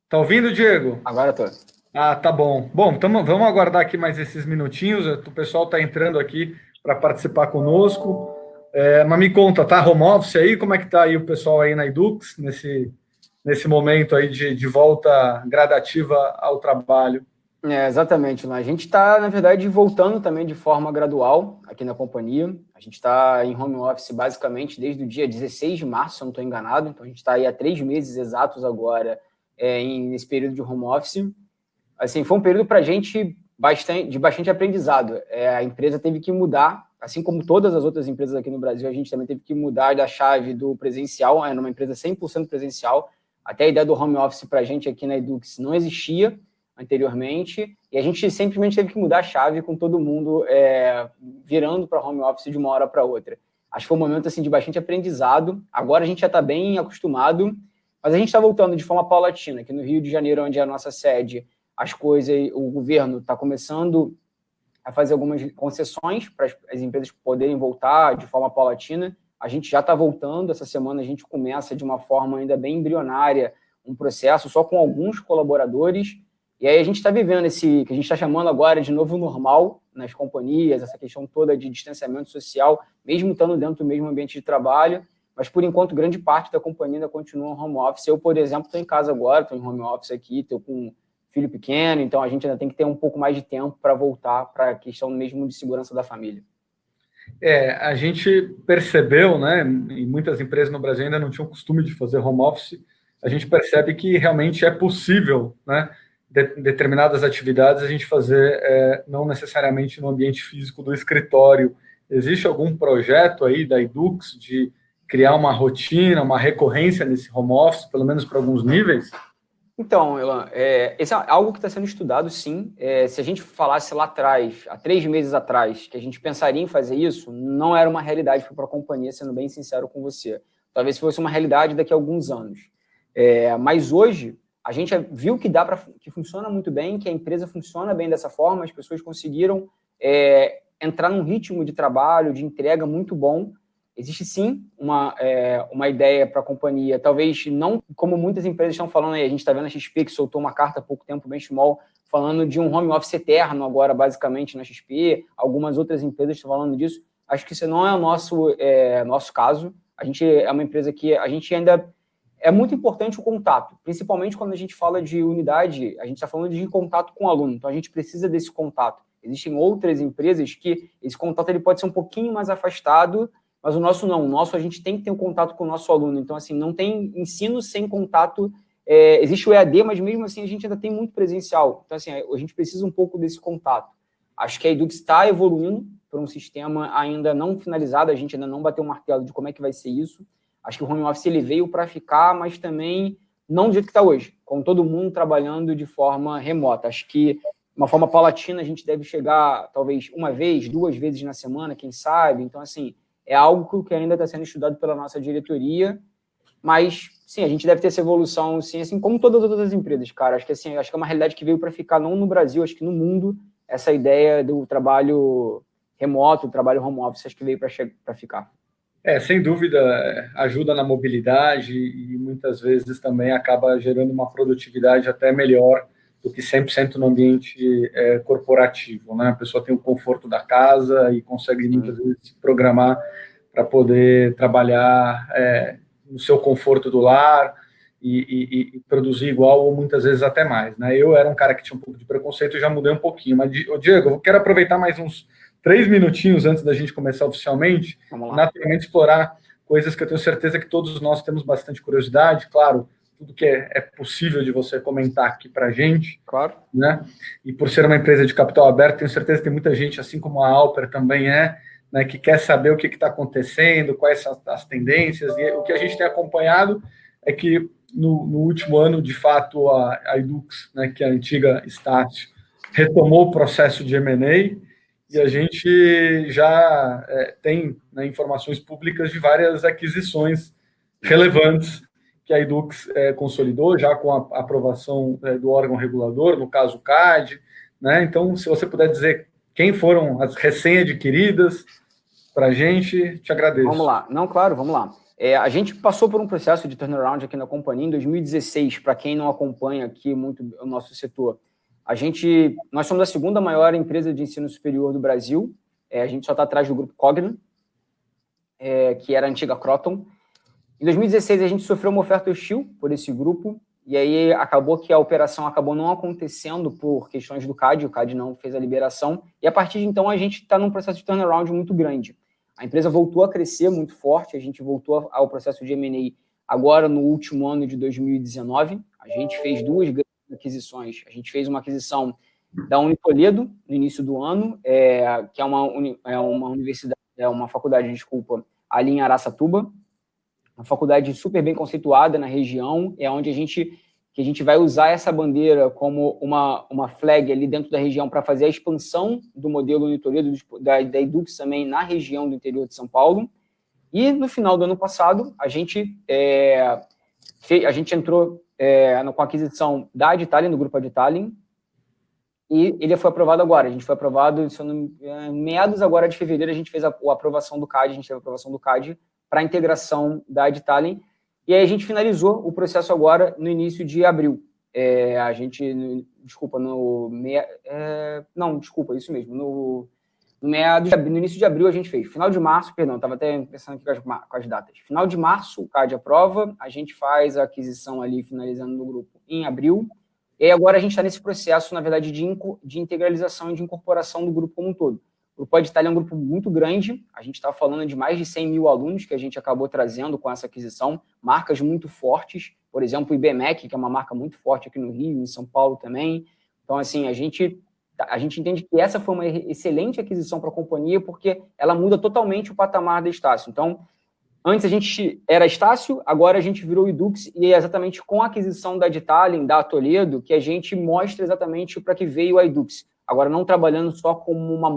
Tá ouvindo, Diego? Agora tô. Ah, tá bom. Bom, vamos aguardar aqui mais esses minutinhos. O pessoal está entrando aqui para participar conosco. Mas me conta, tá home office aí? Como é que tá aí o pessoal aí na Edux, nesse momento aí de volta gradativa ao trabalho? Exatamente, Luan. A gente está, na verdade, voltando também de forma gradual aqui na companhia. A gente está em home office basicamente desde o dia 16 de março, se eu não estou enganado. Então, a gente está aí há 3 meses exatos agora nesse período de home office. Assim, foi um período para a gente de bastante aprendizado. A empresa teve que mudar, assim como todas as outras empresas aqui no Brasil, a gente também teve que mudar da chave do presencial, numa empresa 100% presencial. Até a ideia do home office para a gente aqui na Edux não existia anteriormente, e a gente simplesmente teve que mudar a chave com todo mundo virando para home office de uma hora para outra. Acho que foi um momento assim, de bastante aprendizado. Agora a gente já está bem acostumado, mas a gente está voltando de forma paulatina. Aqui no Rio de Janeiro, onde é a nossa sede, as coisas, o governo está começando a fazer algumas concessões para as empresas poderem voltar de forma paulatina. A gente já está voltando, essa semana a gente começa de uma forma ainda bem embrionária um processo só com alguns colaboradores, e aí a gente está vivendo esse que a gente está chamando agora de novo normal nas companhias, essa questão toda de distanciamento social, mesmo estando dentro do mesmo ambiente de trabalho, mas por enquanto grande parte da companhia ainda continua em home office. Eu, por exemplo, estou em casa agora, estou em home office aqui, estou com filho pequeno, então a gente ainda tem que ter um pouco mais de tempo para voltar para a questão mesmo de segurança da família. A gente percebeu, né, e muitas empresas no Brasil ainda não tinham costume de fazer home office, a gente percebe que realmente é possível, né, determinadas atividades a gente fazer não necessariamente no ambiente físico do escritório. Existe algum projeto aí da Edux de criar uma rotina, uma recorrência nesse home office, pelo menos para alguns níveis? Então, Elan, esse é algo que está sendo estudado, sim. Se a gente falasse lá atrás, há 3 meses atrás, que a gente pensaria em fazer isso, não era uma realidade para a companhia, sendo bem sincero com você. Talvez fosse uma realidade daqui a alguns anos. Mas hoje, a gente viu que que funciona muito bem, que a empresa funciona bem dessa forma, as pessoas conseguiram entrar num ritmo de trabalho, de entrega muito bom. Existe sim uma ideia para a companhia, talvez não como muitas empresas estão falando aí. A gente está vendo a XP que soltou uma carta há pouco tempo, bem small, falando de um home office eterno agora, basicamente, na XP. Algumas outras empresas estão falando disso. Acho que isso não é o nosso caso. A gente é uma empresa que a gente ainda... É muito importante o contato, principalmente quando a gente fala de unidade, a gente está falando de contato com o aluno, então a gente precisa desse contato. Existem outras empresas que esse contato ele pode ser um pouquinho mais afastado, mas o nosso não. O nosso, a gente tem que ter um contato com o nosso aluno. Então, assim, não tem ensino sem contato. Existe o EAD, mas mesmo assim a gente ainda tem muito presencial. Então, assim, a gente precisa um pouco desse contato. Acho que a Edux está evoluindo para um sistema ainda não finalizado. A gente ainda não bateu o martelo de como é que vai ser isso. Acho que o home office ele veio para ficar, mas também não do jeito que está hoje, com todo mundo trabalhando de forma remota. Acho que de uma forma paulatina a gente deve chegar, talvez, uma vez, 2 vezes na semana, quem sabe. Então, assim, é algo que ainda está sendo estudado pela nossa diretoria, mas, sim, a gente deve ter essa evolução, sim, assim como todas as outras empresas, cara. Acho que, assim, acho que é uma realidade que veio para ficar, não no Brasil, acho que no mundo, essa ideia do trabalho remoto, do trabalho home office, acho que veio para ficar. Sem dúvida, ajuda na mobilidade e muitas vezes também acaba gerando uma produtividade até melhor do que 100% no ambiente corporativo, né? A pessoa tem o conforto da casa e consegue muitas vezes se programar para poder trabalhar no seu conforto do lar e produzir igual ou muitas vezes até mais, né? Eu era um cara que tinha um pouco de preconceito e já mudei um pouquinho, mas, Diego, eu quero aproveitar mais uns 3 minutinhos antes da gente começar oficialmente, naturalmente explorar coisas que eu tenho certeza que todos nós temos bastante curiosidade, claro, tudo que é possível de você comentar aqui para a gente. Claro. Né? E por ser uma empresa de capital aberto, tenho certeza que tem muita gente, assim como a Alper também né, que quer saber o que está acontecendo, quais são as tendências, e o que a gente tem acompanhado é que no último ano, de fato, a Edux, né, que é a antiga Estácio, retomou o processo de M&A, e a gente já tem, né, informações públicas de várias aquisições relevantes que a Edux consolidou, já com a aprovação do órgão regulador, no caso o CAD, né? Então, se você puder dizer quem foram as recém-adquiridas para a gente, te agradeço. Vamos lá. Não, claro, vamos lá. A gente passou por um processo de turnaround aqui na companhia em 2016. Para quem não acompanha aqui muito o nosso setor, nós somos a segunda maior empresa de ensino superior do Brasil. A gente só está atrás do grupo Cogna, que era a antiga Croton. Em 2016, a gente sofreu uma oferta hostil por esse grupo, e aí acabou que a operação acabou não acontecendo por questões do CAD, o CAD não fez a liberação, e a partir de então a gente está num processo de turnaround muito grande. A empresa voltou a crescer muito forte, a gente voltou ao processo de M&A agora no último ano de 2019, a gente fez 2 grandes aquisições. A gente fez uma aquisição da Unitoledo no início do ano, que é uma universidade, uma faculdade, ali em Araçatuba, uma faculdade super bem conceituada na região, onde a gente vai usar essa bandeira como uma flag ali dentro da região para fazer a expansão do modelo Unitoledo, da Edux também na região do interior de São Paulo. E no final do ano passado, a gente entrou com a aquisição da Adtalem, do grupo Adtalem, e ele foi aprovado agora. A gente foi aprovado, em meados agora de fevereiro, a gente fez a aprovação do CAD, a gente teve a aprovação do CAD para a integração da Adtalem, e aí a gente finalizou o processo agora no início de abril. No início de abril a gente fez. Final de março, estava até pensando aqui com as datas. Final de março, o CAD aprova, a gente faz a aquisição ali, finalizando no grupo em abril, e agora a gente está nesse processo, na verdade, de integralização e de incorporação do grupo como um todo. O Grupo Adtalem é um grupo muito grande, a gente está falando de mais de 100 mil alunos que a gente acabou trazendo com essa aquisição, marcas muito fortes, por exemplo, o IBMEC, que é uma marca muito forte aqui no Rio, em São Paulo também. Então, assim, a gente entende que essa foi uma excelente aquisição para a companhia, porque ela muda totalmente o patamar da Estácio. Então, antes a gente era Estácio, agora a gente virou Edux, e é exatamente com a aquisição da Adtalem, da Toledo, que a gente mostra exatamente para que veio a Edux. Agora, não trabalhando só como uma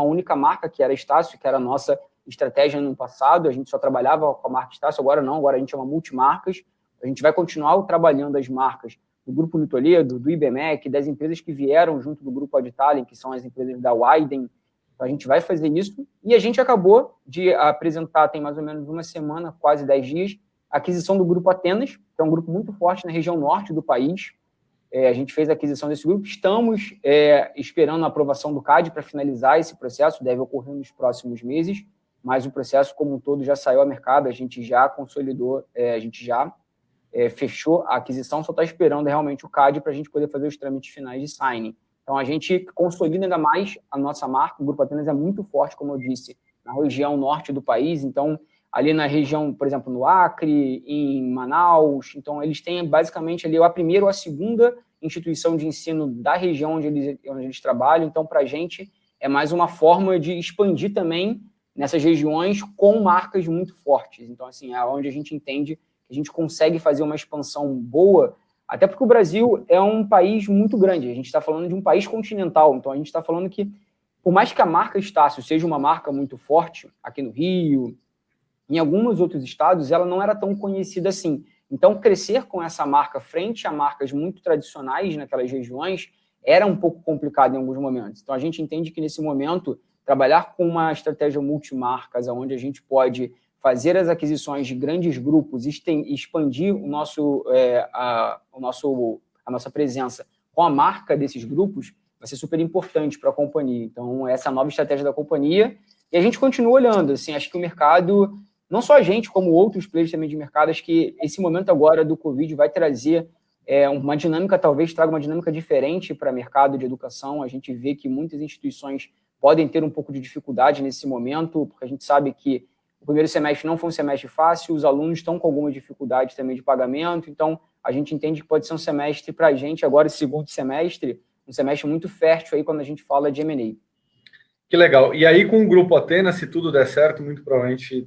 única marca, que era Estácio, que era a nossa estratégia no passado, a gente só trabalhava com a marca Estácio, agora não, agora a gente é uma multimarcas, a gente vai continuar trabalhando as marcas do Grupo Unitoledo, do IBMEC, das empresas que vieram junto do Grupo Adtalem, que são as empresas da Widen. A gente vai fazer isso, e a gente acabou de apresentar, tem mais ou menos uma semana, quase 10 dias, a aquisição do Grupo Atenas, que é um grupo muito forte na região norte do país. A gente fez a aquisição desse grupo, estamos esperando a aprovação do CAD para finalizar esse processo, deve ocorrer nos próximos meses, mas o processo como um todo já saiu ao mercado, a gente já consolidou, a gente já fechou a aquisição, só está esperando realmente o CAD para a gente poder fazer os trâmites finais de signing. Então, a gente consolida ainda mais a nossa marca, o Grupo Atenas é muito forte, como eu disse, na região norte do país, então, ali na região, por exemplo, no Acre, em Manaus, então eles têm basicamente ali a primeira ou a segunda instituição de ensino da região onde eles trabalham, então para a gente é mais uma forma de expandir também nessas regiões com marcas muito fortes, então assim, é onde a gente entende que a gente consegue fazer uma expansão boa, até porque o Brasil é um país muito grande, a gente está falando de um país continental, então a gente está falando que, por mais que a marca Estácio seja uma marca muito forte aqui no Rio, em alguns outros estados, ela não era tão conhecida assim. Então, crescer com essa marca frente a marcas muito tradicionais naquelas regiões era um pouco complicado em alguns momentos. Então, a gente entende que, nesse momento, trabalhar com uma estratégia multimarcas, onde a gente pode fazer as aquisições de grandes grupos e expandir a nossa presença com a marca desses grupos, vai ser super importante para a companhia. Então, essa é a nova estratégia da companhia. E a gente continua olhando. Assim, acho que o mercado... Não só a gente, como outros players também de mercado, acho que esse momento agora do Covid vai trazer uma dinâmica, talvez traga uma dinâmica diferente para o mercado de educação. A gente vê que muitas instituições podem ter um pouco de dificuldade nesse momento, porque a gente sabe que o primeiro semestre não foi um semestre fácil, os alunos estão com alguma dificuldade também de pagamento, então a gente entende que pode ser um semestre para a gente, agora esse segundo semestre, um semestre muito fértil aí quando a gente fala de M&A. Que legal. E aí, com o Grupo Atenas, se tudo der certo, muito provavelmente,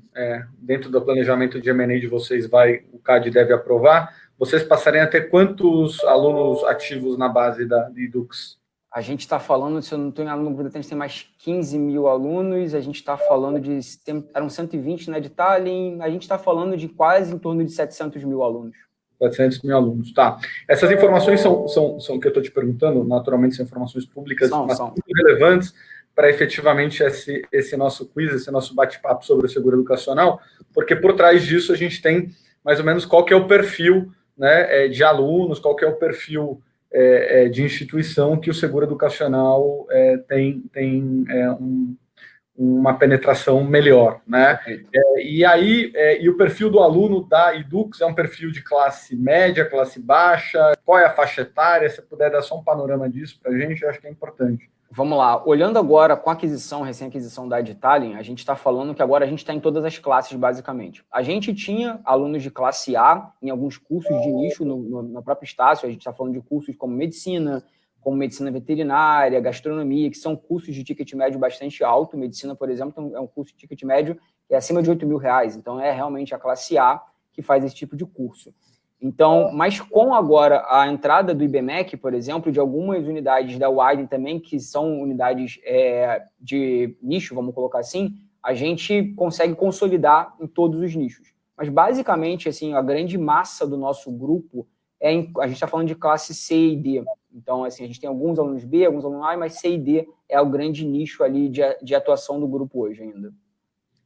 dentro do planejamento de M&A de vocês, o CAD deve aprovar, vocês passarem a ter quantos alunos ativos na base da Edux? A gente está falando, se eu não estou enganado, no Grupo Atenas tem mais 15 mil alunos, a gente está falando eram 120 na Adtalem, a gente está falando de quase em torno de 700 mil alunos. 700 mil alunos, tá. Essas informações são que eu estou te perguntando, naturalmente são informações públicas, mas muito relevantes, para efetivamente esse nosso quiz, esse nosso bate-papo sobre o seguro educacional, porque por trás disso a gente tem mais ou menos qual que é o perfil, né, de alunos, qual que é o perfil de instituição que o seguro educacional tem uma penetração melhor, né? E aí, e o perfil do aluno da Edux é um perfil de classe média, classe baixa? Qual é a faixa etária? Se puder dar só um panorama disso para a gente, eu acho que é importante. Vamos lá. Olhando agora com a recém-aquisição da Adtalem, a gente está falando que agora a gente está em todas as classes, basicamente. A gente tinha alunos de classe A em alguns cursos de nicho na própria Estácio. A gente está falando de cursos como medicina veterinária, gastronomia, que são cursos de ticket médio bastante alto. Medicina, por exemplo, é um curso de ticket médio que é acima de R$8.000. Então, é realmente a classe A que faz esse tipo de curso. Então, mas com agora a entrada do IBMEC, por exemplo, de algumas unidades da Widen também, que são unidades de nicho, vamos colocar assim, a gente consegue consolidar em todos os nichos. Mas, basicamente, assim, a grande massa do nosso grupo a gente está falando de classe C e D. Então, assim, a gente tem alguns alunos B, alguns alunos A, mas C e D é o grande nicho ali de atuação do grupo hoje ainda.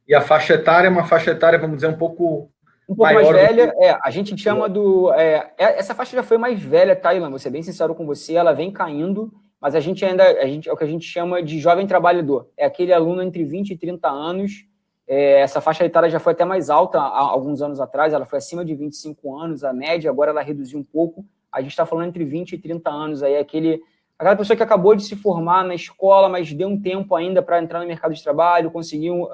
E a faixa etária é uma faixa etária, vamos dizer, um pouco mais velha, a gente chama essa faixa já foi mais velha, tá, Ilan? Vou ser bem sincero com você, ela vem caindo, mas a gente é o que a gente chama de jovem trabalhador. É aquele aluno entre 20 e 30 anos. Essa faixa etária já foi até mais alta há alguns anos atrás, ela foi acima de 25 anos, a média, agora ela reduziu um pouco. A gente está falando entre 20 e 30 anos, aí aquela pessoa que acabou de se formar na escola, mas deu um tempo ainda para entrar no mercado de trabalho, conseguiu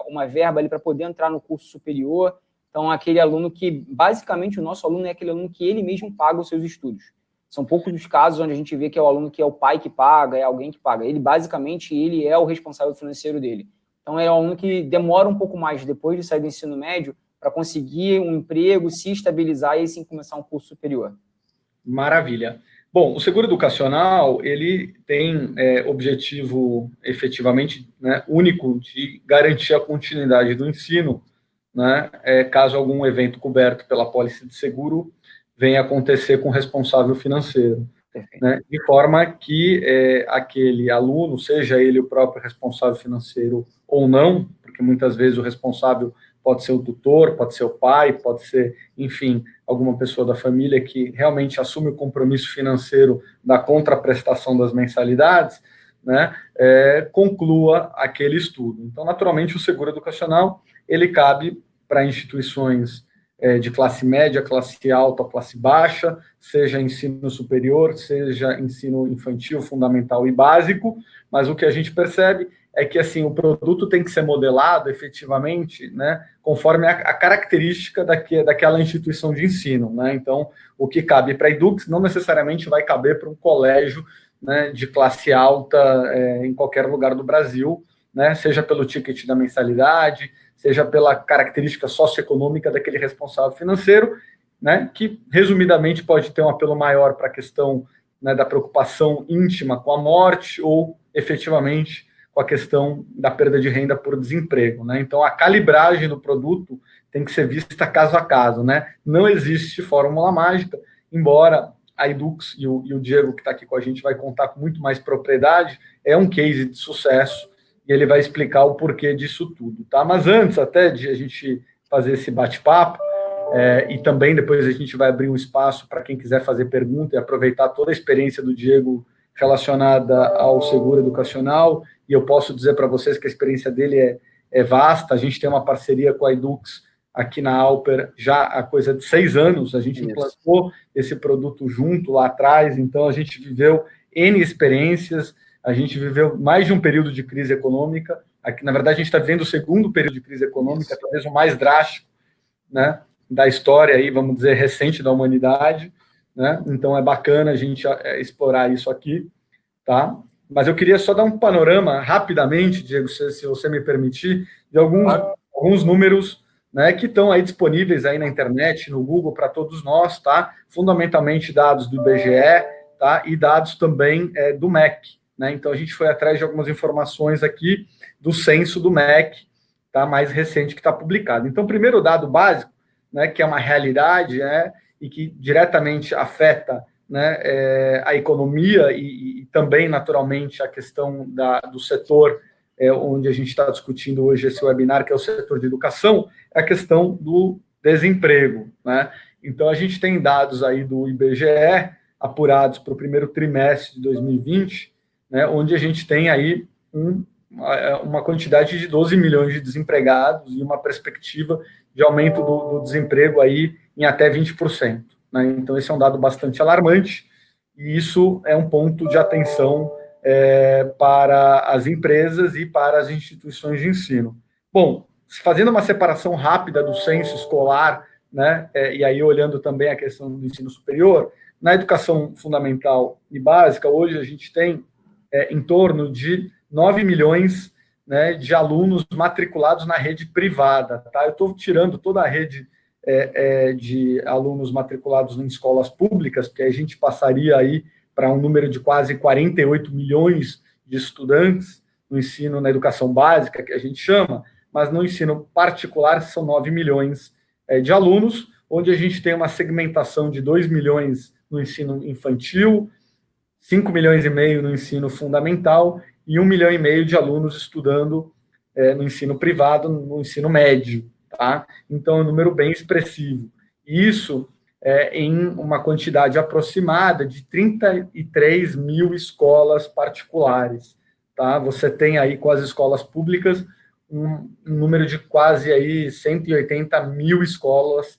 uma verba ali para poder entrar no curso superior. Então, aquele aluno que, basicamente, o nosso aluno é aquele aluno que ele mesmo paga os seus estudos. São poucos os casos onde a gente vê que é o aluno que é o pai que paga, é alguém que paga. Ele, basicamente, ele é o responsável financeiro dele. Então, é um aluno que demora um pouco mais, depois de sair do ensino médio, para conseguir um emprego, se estabilizar e, assim, começar um curso superior. Maravilha. Bom, o seguro educacional, ele tem objetivo, efetivamente, né, único de garantir a continuidade do ensino, né, caso algum evento coberto pela apólice de seguro venha acontecer com o responsável financeiro. Né, de forma que aquele aluno, seja ele o próprio responsável financeiro ou não, porque muitas vezes o responsável pode ser o tutor, pode ser o pai, pode ser, enfim, alguma pessoa da família que realmente assume o compromisso financeiro da contraprestação das mensalidades, né, conclua aquele estudo. Então, naturalmente, o seguro educacional, ele cabe para instituições de classe média, classe alta, classe baixa, seja ensino superior, seja ensino infantil, fundamental e básico, mas o que a gente percebe é que assim, o produto tem que ser modelado efetivamente, né, conforme a característica daquela instituição de ensino, né? Então, o que cabe para a Edux não necessariamente vai caber para um colégio, né, de classe alta em qualquer lugar do Brasil, né, seja pelo ticket da mensalidade, seja pela característica socioeconômica daquele responsável financeiro, né, que, resumidamente, pode ter um apelo maior para a questão, né, da preocupação íntima com a morte ou, efetivamente, com a questão da perda de renda por desemprego. Né? Então, a calibragem do produto tem que ser vista caso a caso. Né? Não existe fórmula mágica, embora a Edux e o Diego, que está aqui com a gente, vai contar com muito mais propriedade, é um case de sucesso, e ele vai explicar o porquê disso tudo, tá? Mas antes até de a gente fazer esse bate-papo, e também depois a gente vai abrir um espaço para quem quiser fazer pergunta e aproveitar toda a experiência do Diego relacionada ao seguro educacional, e eu posso dizer para vocês que a experiência dele é vasta. A gente tem uma parceria com a Edux aqui na Alper já há coisa de 6 anos, a gente implantou esse produto junto lá atrás, então a gente viveu N experiências, a gente viveu mais de um período de crise econômica. Aqui, na verdade, a gente está vivendo o segundo período de crise econômica, talvez o mais drástico, né, da história, aí, vamos dizer, recente da humanidade. Né? Então, é bacana a gente explorar isso aqui. Tá? Mas eu queria só dar um panorama, rapidamente, Diego, se você me permitir, de alguns números, né, que estão aí disponíveis aí na internet, no Google, para todos nós, tá? Fundamentalmente dados do IBGE, tá? E dados também do MEC. Né? Então, a gente foi atrás de algumas informações aqui do censo do MEC, tá? Mais recente, que está publicado. Então, o primeiro dado básico, né, que é uma realidade, e que diretamente afeta né, a economia e também, naturalmente, a questão do setor onde a gente está discutindo hoje esse webinar, que é o setor de educação, é a questão do desemprego, né? Então, a gente tem dados aí do IBGE apurados para o primeiro trimestre de 2020, né, onde a gente tem aí uma quantidade de 12 milhões de desempregados e uma perspectiva de aumento do desemprego aí em até 20%. Né? Então, esse é um dado bastante alarmante e isso é um ponto de atenção para as empresas e para as instituições de ensino. Bom, fazendo uma separação rápida do censo escolar, né, e aí olhando também a questão do ensino superior, na educação fundamental e básica, hoje a gente tem em torno de 9 milhões, né, de alunos matriculados na rede privada. Tá? Eu estou tirando toda a rede de alunos matriculados em escolas públicas, porque a gente passaria aí para um número de quase 48 milhões de estudantes no ensino, na educação básica, que a gente chama, mas no ensino particular são 9 milhões de alunos, onde a gente tem uma segmentação de 2 milhões no ensino infantil, 5 milhões e meio no ensino fundamental e 1,5 milhão de alunos estudando no ensino privado, no ensino médio. Tá? Então, é um número bem expressivo. E isso em uma quantidade aproximada de 33 mil escolas particulares. Tá? Você tem aí com as escolas públicas um número de quase aí 180 mil escolas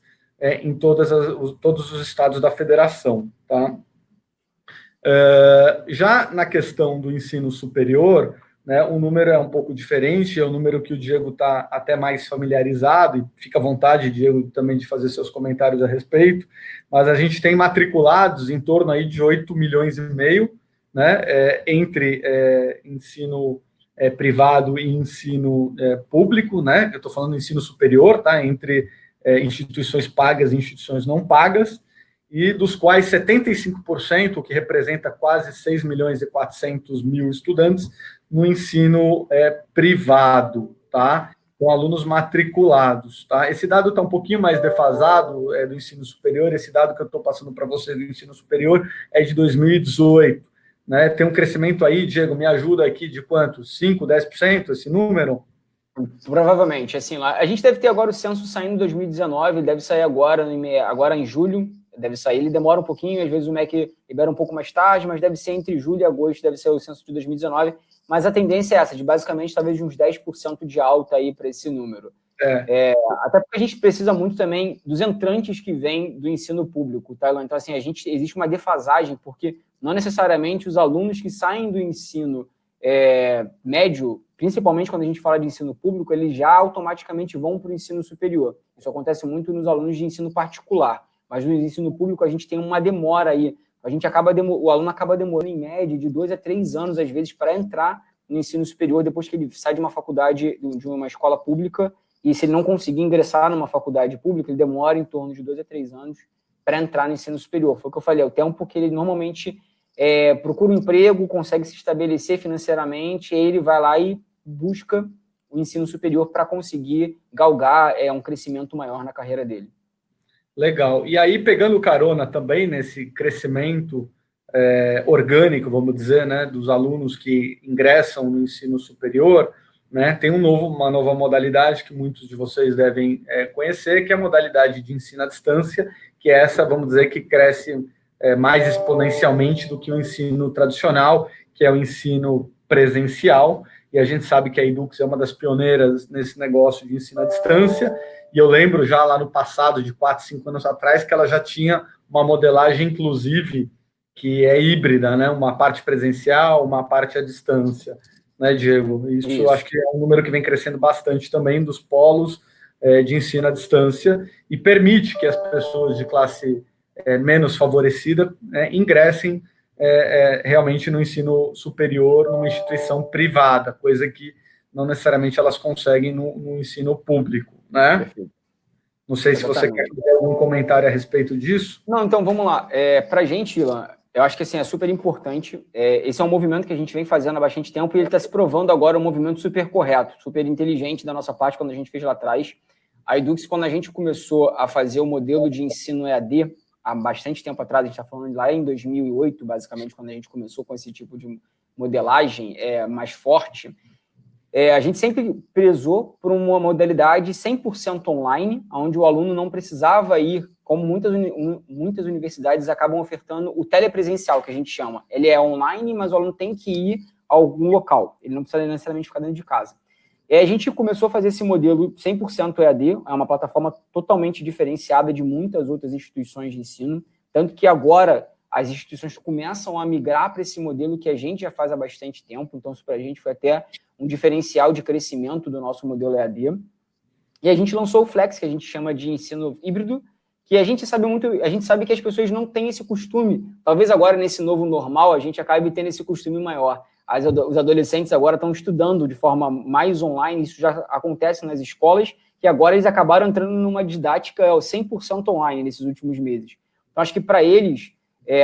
em todos os estados da federação. Tá? Já na questão do ensino superior, né, o número é um pouco diferente, é um número que o Diego está até mais familiarizado, e fica à vontade, Diego, também de fazer seus comentários a respeito, mas a gente tem matriculados em torno aí de 8 milhões e meio, né, entre ensino privado e ensino público, né, eu estou falando ensino superior, tá, entre instituições pagas e instituições não pagas, e dos quais 75%, o que representa quase 6 milhões e 400 mil estudantes, no ensino privado, tá? Com alunos matriculados, tá? Esse dado está um pouquinho mais defasado do ensino superior, esse dado que eu estou passando para vocês do ensino superior é de 2018, né? Tem um crescimento aí, Diego, me ajuda aqui, de quanto? 5%, 10% esse número? Provavelmente, assim, lá, a gente deve ter agora o censo saindo em 2019, deve sair agora em julho, deve sair, ele demora um pouquinho, às vezes o MEC libera um pouco mais tarde, mas deve ser entre julho e agosto, deve ser o censo de 2019, mas a tendência é essa, de basicamente talvez de uns 10% de alta aí para esse número. Até porque a gente precisa muito também dos entrantes que vêm do ensino público, tá? Então, assim, existe uma defasagem, porque não necessariamente os alunos que saem do ensino médio, principalmente quando a gente fala de ensino público, eles já automaticamente vão para o ensino superior. Isso acontece muito nos alunos de ensino particular. Mas no ensino público a gente tem uma demora aí. O aluno acaba demorando, em média, de 2 a 3 anos, às vezes, para entrar no ensino superior, depois que ele sai de uma faculdade, de uma escola pública, e se ele não conseguir ingressar numa faculdade pública, ele demora em torno de 2 a 3 anos para entrar no ensino superior. Foi o que eu falei, é o tempo que ele normalmente procura um emprego, consegue se estabelecer financeiramente, e aí ele vai lá e busca o ensino superior para conseguir galgar um crescimento maior na carreira dele. Legal. E aí, pegando carona também nesse crescimento orgânico, vamos dizer, né, dos alunos que ingressam no ensino superior, né, tem uma nova modalidade que muitos de vocês devem conhecer, que é a modalidade de ensino à distância, que é essa, vamos dizer, que cresce mais exponencialmente do que o ensino tradicional, que é o ensino presencial, e a gente sabe que a Edux é uma das pioneiras nesse negócio de ensino à distância, e eu lembro já lá no passado, de 4, 5 anos atrás, que ela já tinha uma modelagem, inclusive, que é híbrida, né? Uma parte presencial, uma parte à distância, né, Diego? Isso. Eu acho que é um número que vem crescendo bastante também dos polos de ensino à distância e permite que as pessoas de classe menos favorecida ingressem realmente no ensino superior, numa instituição privada, coisa que não necessariamente elas conseguem no ensino público, né? Perfeito. Não sei se você quer fazer algum comentário a respeito disso. Não, então vamos lá. Para a gente, Ilan, eu acho que assim, é super importante. Esse é um movimento que a gente vem fazendo há bastante tempo e ele está se provando agora um movimento super correto, super inteligente da nossa parte, quando a gente fez lá atrás. A Edux, quando a gente começou a fazer o modelo de ensino EAD, há bastante tempo atrás, a gente está falando lá em 2008, basicamente, quando a gente começou com esse tipo de modelagem mais forte, a gente sempre prezou por uma modalidade 100% online, onde o aluno não precisava ir, como muitas universidades acabam ofertando, o telepresencial, que a gente chama. Ele é online, mas o aluno tem que ir a algum local, ele não precisa necessariamente ficar dentro de casa. E aí a gente começou a fazer esse modelo 100% EAD, é uma plataforma totalmente diferenciada de muitas outras instituições de ensino, tanto que agora as instituições começam a migrar para esse modelo que a gente já faz há bastante tempo, então isso para a gente foi até um diferencial de crescimento do nosso modelo EAD. E a gente lançou o Flex, que a gente chama de ensino híbrido, que a gente sabe que as pessoas não têm esse costume. Talvez agora, nesse novo normal, a gente acabe tendo esse costume maior. Os adolescentes agora estão estudando de forma mais online, isso já acontece nas escolas, que agora eles acabaram entrando numa didática 100% online nesses últimos meses. Então, acho que para eles,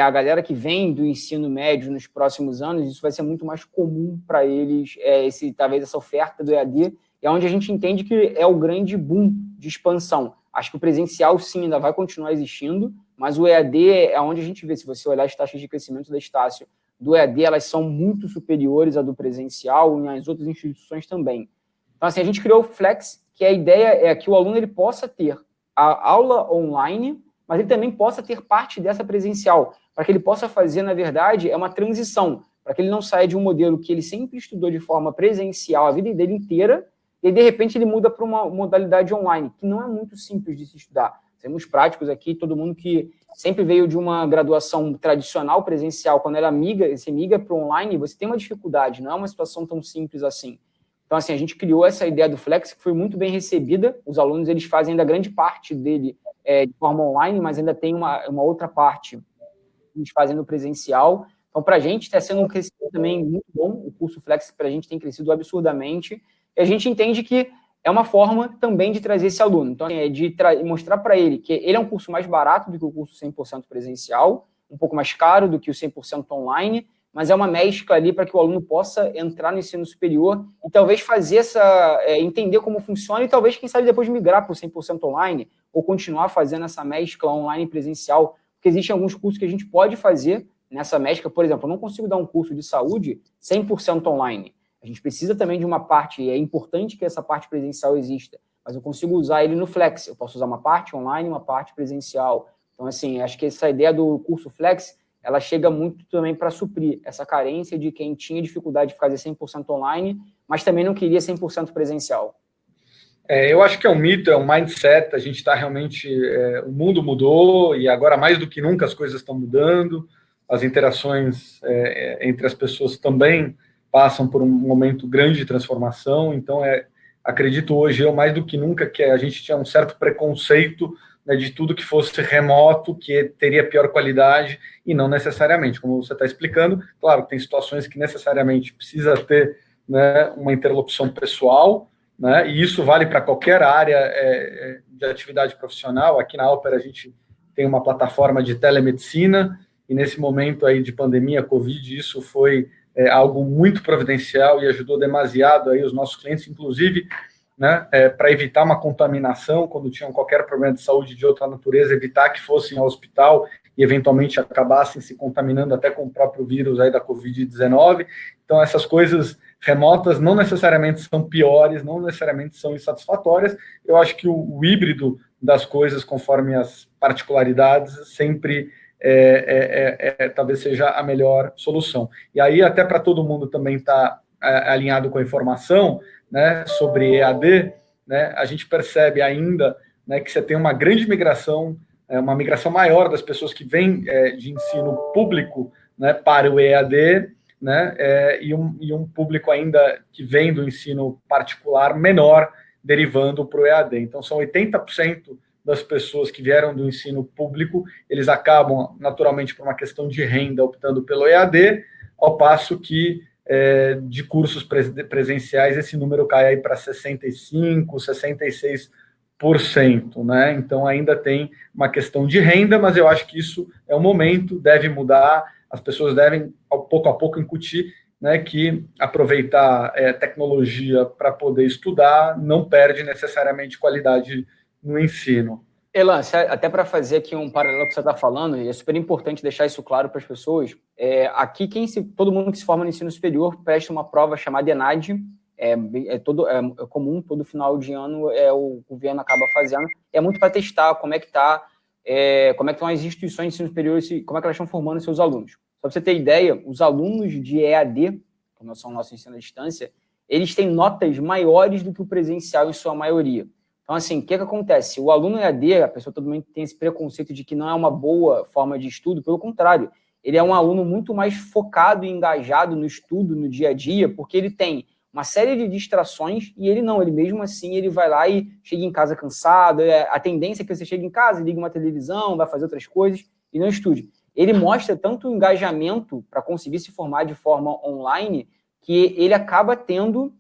a galera que vem do ensino médio nos próximos anos, isso vai ser muito mais comum para eles, talvez essa oferta do EAD, é onde a gente entende que é o grande boom de expansão. Acho que o presencial, sim, ainda vai continuar existindo, mas o EAD é onde a gente vê, se você olhar as taxas de crescimento da Estácio, do EAD, elas são muito superiores à do presencial e às outras instituições também. Então, assim, a gente criou o Flex, que a ideia é que o aluno ele possa ter a aula online, mas ele também possa ter parte dessa presencial, para que ele possa fazer, na verdade, uma transição, para que ele não saia de um modelo que ele sempre estudou de forma presencial a vida dele inteira, e de repente ele muda para uma modalidade online, que não é muito simples de se estudar. Temos práticos aqui, todo mundo que sempre veio de uma graduação tradicional presencial, quando você migra para o online, você tem uma dificuldade, não é uma situação tão simples assim. Então, assim, a gente criou essa ideia do Flex, que foi muito bem recebida. Os alunos, eles fazem ainda grande parte dele de forma online, mas ainda tem uma outra parte que eles fazem no presencial. Então, para a gente, está sendo um crescimento também muito bom. O curso Flex, para a gente, tem crescido absurdamente. E a gente entende que é uma forma também de trazer esse aluno. Então, é de mostrar para ele que ele é um curso mais barato do que o curso 100% presencial, um pouco mais caro do que o 100% online, mas é uma mescla ali para que o aluno possa entrar no ensino superior e talvez fazer entender como funciona e talvez, quem sabe, depois migrar para o 100% online ou continuar fazendo essa mescla online e presencial, porque existem alguns cursos que a gente pode fazer nessa mescla. Por exemplo, eu não consigo dar um curso de saúde 100% online. A gente precisa também de uma parte, e é importante que essa parte presencial exista, mas eu consigo usar ele no Flex. Eu posso usar uma parte online e uma parte presencial. Então, assim, acho que essa ideia do curso Flex, ela chega muito também para suprir essa carência de quem tinha dificuldade de fazer 100% online, mas também não queria 100% presencial. Eu acho que é um mito, é um mindset, a gente está realmente... o mundo mudou e agora, mais do que nunca, as coisas estão mudando, as interações entre as pessoas também passam por um momento grande de transformação, então acredito hoje, mais do que nunca, que a gente tinha um certo preconceito, né, de tudo que fosse remoto, que teria pior qualidade, e não necessariamente, como você está explicando. Claro, tem situações que necessariamente precisa ter, né, uma interlocução pessoal, né, e isso vale para qualquer área de atividade profissional. Aqui na Opera a gente tem uma plataforma de telemedicina, e nesse momento aí de pandemia, Covid, isso foi algo muito providencial e ajudou demasiado aí os nossos clientes, inclusive, né, para evitar uma contaminação, quando tinham qualquer problema de saúde de outra natureza, evitar que fossem ao hospital e eventualmente acabassem se contaminando até com o próprio vírus aí da Covid-19. Então, essas coisas remotas não necessariamente são piores, não necessariamente são insatisfatórias. Eu acho que o híbrido das coisas, conforme as particularidades, sempre talvez seja a melhor solução. E aí, até para todo mundo também estar alinhado com a informação, né, sobre EAD, né, a gente percebe ainda, né, que você tem uma grande migração, uma migração maior das pessoas que vêm de ensino público, né, para o EAD, né, e um público ainda que vem do ensino particular menor, derivando para o EAD. Então, são 80% das pessoas que vieram do ensino público, eles acabam, naturalmente, por uma questão de renda, optando pelo EAD, ao passo que de cursos presenciais, esse número cai aí para 65%, 66%, né? Então, ainda tem uma questão de renda, mas eu acho que isso é um momento, deve mudar, as pessoas devem, pouco a pouco, incutir, né, que aproveitar tecnologia para poder estudar não perde necessariamente qualidade no ensino. Elan, até para fazer aqui um paralelo com o que você está falando, e é super importante deixar isso claro para as pessoas, aqui todo mundo que se forma no ensino superior presta uma prova chamada ENAD, é comum, todo final de ano o governo acaba fazendo, é muito para testar como é que estão as instituições de ensino superior, como é que elas estão formando seus alunos. Só para você ter ideia, os alunos de EAD, que são o nosso ensino à distância, eles têm notas maiores do que o presencial em sua maioria. Então, assim, o que acontece? O aluno EAD, a pessoa todo mundo tem esse preconceito de que não é uma boa forma de estudo, pelo contrário, ele é um aluno muito mais focado e engajado no estudo, no dia a dia, porque ele tem uma série de distrações e ele mesmo assim, ele vai lá e chega em casa cansado, a tendência é que você chegue em casa, liga uma televisão, vai fazer outras coisas e não estude. Ele mostra tanto engajamento para conseguir se formar de forma online que ele acaba tendo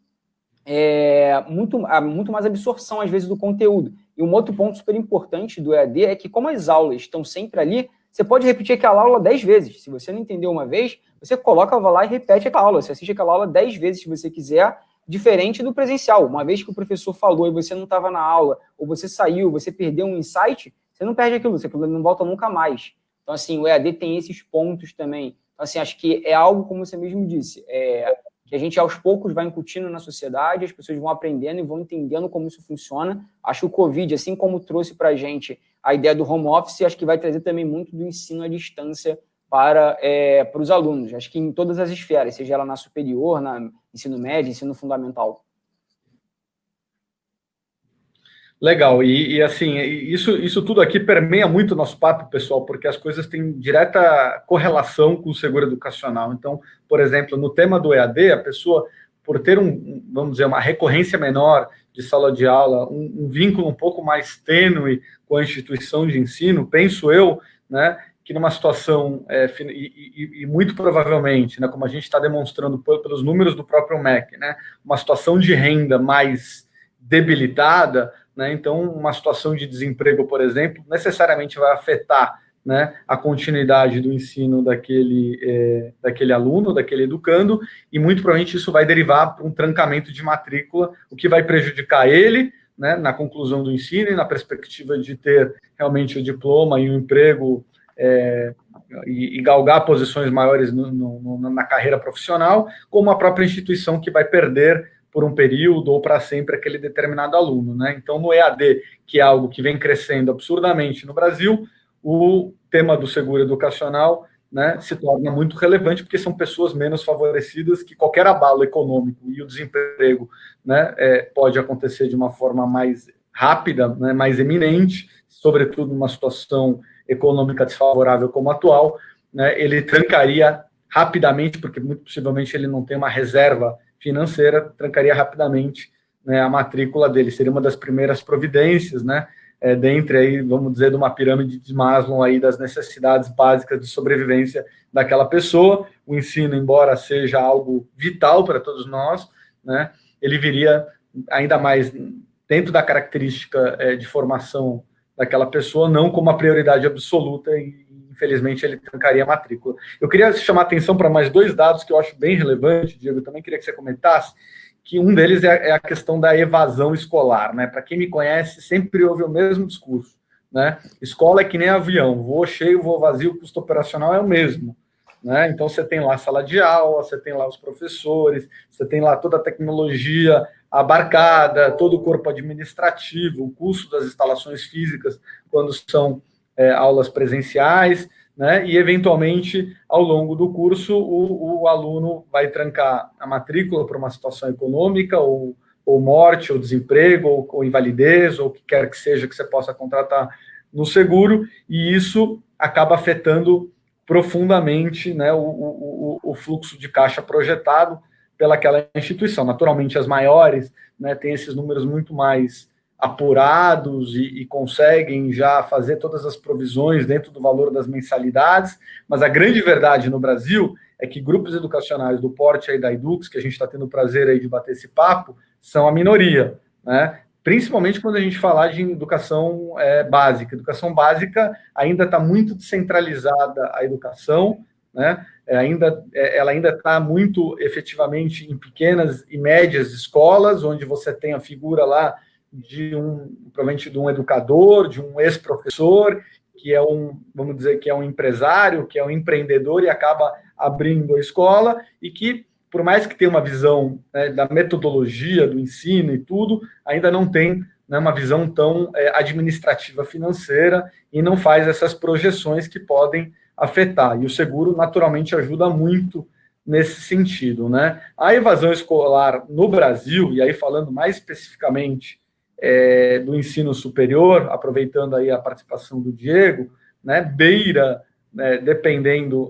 muito mais absorção, às vezes, do conteúdo. E um outro ponto super importante do EAD é que, como as aulas estão sempre ali, você pode repetir aquela aula 10 vezes. Se você não entendeu uma vez, você coloca lá e repete aquela aula. Você assiste aquela aula 10 vezes, se você quiser, diferente do presencial. Uma vez que o professor falou e você não estava na aula, ou você saiu, você perdeu um insight, você não perde aquilo, você não volta nunca mais. Então, assim, o EAD tem esses pontos também. Então, assim, acho que é algo, como você mesmo disse, que a gente, aos poucos, vai incutindo na sociedade, as pessoas vão aprendendo e vão entendendo como isso funciona. Acho que o Covid, assim como trouxe para a gente a ideia do home office, acho que vai trazer também muito do ensino à distância para os alunos. Acho que em todas as esferas, seja ela na superior, na ensino médio, ensino fundamental. Legal, e assim, isso tudo aqui permeia muito o nosso papo, pessoal, porque as coisas têm direta correlação com o seguro educacional. Então, por exemplo, no tema do EAD, a pessoa, por ter vamos dizer, uma recorrência menor de sala de aula, um vínculo um pouco mais tênue com a instituição de ensino, penso eu, né, que numa situação, e muito provavelmente, né, como a gente está demonstrando pelos números do próprio MEC, né, uma situação de renda mais debilitada, né? Então, uma situação de desemprego, por exemplo, necessariamente vai afetar, né, a continuidade do ensino daquele aluno, daquele educando, e muito provavelmente isso vai derivar para um trancamento de matrícula, o que vai prejudicar ele, né, na conclusão do ensino e na perspectiva de ter realmente o diploma e o emprego e galgar posições maiores na carreira profissional, como a própria instituição que vai perder por um período ou para sempre aquele determinado aluno, né? Então, no EAD, que é algo que vem crescendo absurdamente no Brasil, o tema do seguro educacional, né, se torna muito relevante, porque são pessoas menos favorecidas, que qualquer abalo econômico e o desemprego, né, pode acontecer de uma forma mais rápida, né, mais eminente, sobretudo numa situação econômica desfavorável como a atual, né, ele trancaria rapidamente, porque muito possivelmente ele não tem uma reserva financeira, trancaria rapidamente, né, a matrícula dele. Seria uma das primeiras providências, né, dentre aí, vamos dizer, de uma pirâmide de Maslow aí das necessidades básicas de sobrevivência daquela pessoa. O ensino, embora seja algo vital para todos nós, né, ele viria ainda mais dentro da característica de formação daquela pessoa, não como a prioridade absoluta, e infelizmente ele trancaria a matrícula. Eu queria chamar a atenção para mais 2 dados que eu acho bem relevantes, Diego, eu também queria que você comentasse, que um deles é a questão da evasão escolar, né? Para quem me conhece, sempre ouve o mesmo discurso, né? Escola é que nem avião, voo cheio, voo vazio, o custo operacional é o mesmo, né? Então você tem lá a sala de aula, você tem lá os professores, você tem lá toda a tecnologia abarcada, todo o corpo administrativo, o custo das instalações físicas quando são aulas presenciais, né? E, eventualmente, ao longo do curso, o aluno vai trancar a matrícula por uma situação econômica, ou morte, ou desemprego, ou invalidez, ou o que quer que seja que você possa contratar no seguro, e isso acaba afetando profundamente, né, o fluxo de caixa projetado pelaquela instituição. Naturalmente, as maiores, né, têm esses números muito mais apurados e conseguem já fazer todas as provisões dentro do valor das mensalidades, mas a grande verdade no Brasil é que grupos educacionais do porte aí da Edux, que a gente está tendo o prazer aí de bater esse papo, são a minoria, né? Principalmente quando a gente falar de educação básica. Educação básica ainda está muito descentralizada a educação, né? Ela ainda está muito efetivamente em pequenas e médias escolas, onde você tem a figura lá provavelmente de um educador, de um ex-professor, que é vamos dizer, que é um empresário, que é um empreendedor e acaba abrindo a escola, e que, por mais que tenha uma visão, né, da metodologia do ensino e tudo, ainda não tem, né, uma visão tão administrativa financeira e não faz essas projeções que podem afetar. E o seguro, naturalmente, ajuda muito nesse sentido, né? A evasão escolar no Brasil, e aí falando mais especificamente do ensino superior, aproveitando aí a participação do Diego, né, beira, né, dependendo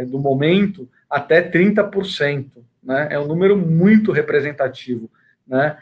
do momento, até 30%. Né? É um número muito representativo. Né?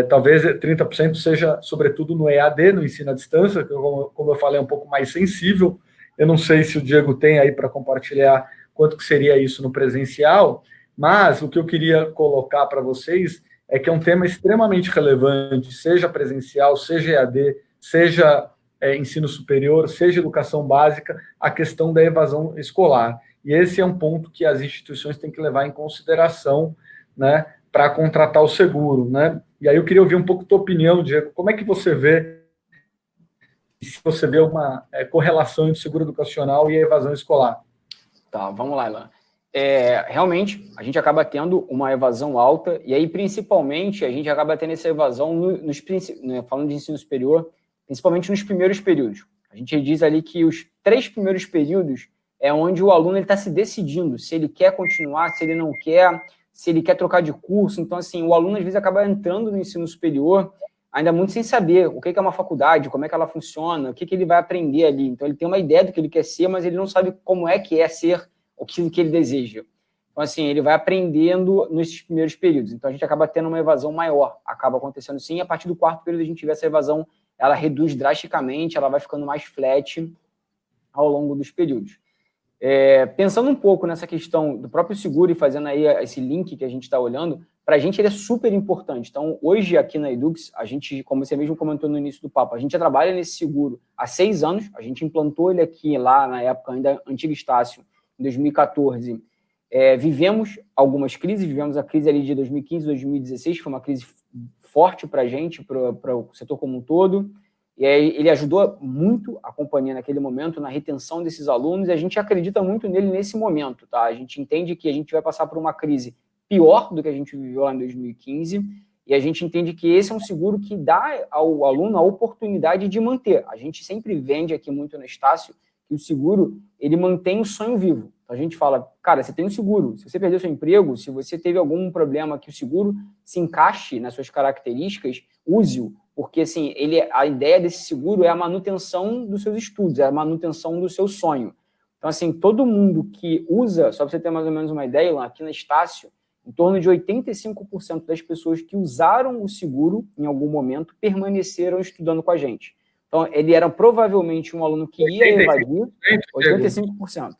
Talvez 30% seja, sobretudo, no EAD, no ensino à distância, que, como eu falei, é um pouco mais sensível. Eu não sei se o Diego tem aí para compartilhar quanto que seria isso no presencial, mas o que eu queria colocar para vocês é que é um tema extremamente relevante, seja presencial, seja EAD, seja ensino superior, seja educação básica, a questão da evasão escolar. E esse é um ponto que as instituições têm que levar em consideração, né, para contratar o seguro, né? E aí eu queria ouvir um pouco a tua opinião, Diego, como é que você vê, se você vê uma correlação entre o seguro educacional e a evasão escolar? Tá, vamos lá, Ilan. Realmente, a gente acaba tendo uma evasão alta, e aí, principalmente, a gente acaba tendo essa evasão falando de ensino superior, principalmente nos primeiros períodos. A gente diz ali que os 3 primeiros períodos é onde o aluno está se decidindo se ele quer continuar, se ele não quer, se ele quer trocar de curso. Então, assim, o aluno, às vezes, acaba entrando no ensino superior ainda muito sem saber o que é uma faculdade, como é que ela funciona, o que ele vai aprender ali. Então, ele tem uma ideia do que ele quer ser, mas ele não sabe como é que é ser aquilo que ele deseja. Então, assim, ele vai aprendendo nesses primeiros períodos. Então, a gente acaba tendo uma evasão maior. Acaba acontecendo sim. A partir do 4º período, a gente vê essa evasão, ela reduz drasticamente, ela vai ficando mais flat ao longo dos períodos. Pensando um pouco nessa questão do próprio seguro e fazendo aí esse link que a gente está olhando, para a gente ele é super importante. Então, hoje aqui na Edux, a gente, como você mesmo comentou no início do papo, a gente já trabalha nesse seguro há 6 anos, a gente implantou ele aqui lá na época ainda antigo Estácio, em 2014. Vivemos algumas crises, vivemos a crise ali de 2015, 2016, que foi uma crise forte para a gente, para o setor como um todo. E aí ele ajudou muito a companhia naquele momento na retenção desses alunos, e a gente acredita muito nele nesse momento, tá? A gente entende que a gente vai passar por uma crise pior do que a gente viveu lá em 2015, e a gente entende que esse é um seguro que dá ao aluno a oportunidade de manter. A gente sempre vende aqui muito no Estácio que o seguro, ele mantém o sonho vivo. Então a gente fala, cara, você tem um seguro, se você perdeu seu emprego, se você teve algum problema que o seguro se encaixe nas suas características, use-o. Porque, assim, a ideia desse seguro é a manutenção dos seus estudos, é a manutenção do seu sonho. Então, assim, todo mundo que usa, só para você ter mais ou menos uma ideia, aqui na Estácio, em torno de 85% das pessoas que usaram o seguro em algum momento permaneceram estudando com a gente. Então, ele era provavelmente um aluno que ia evadir, 85%.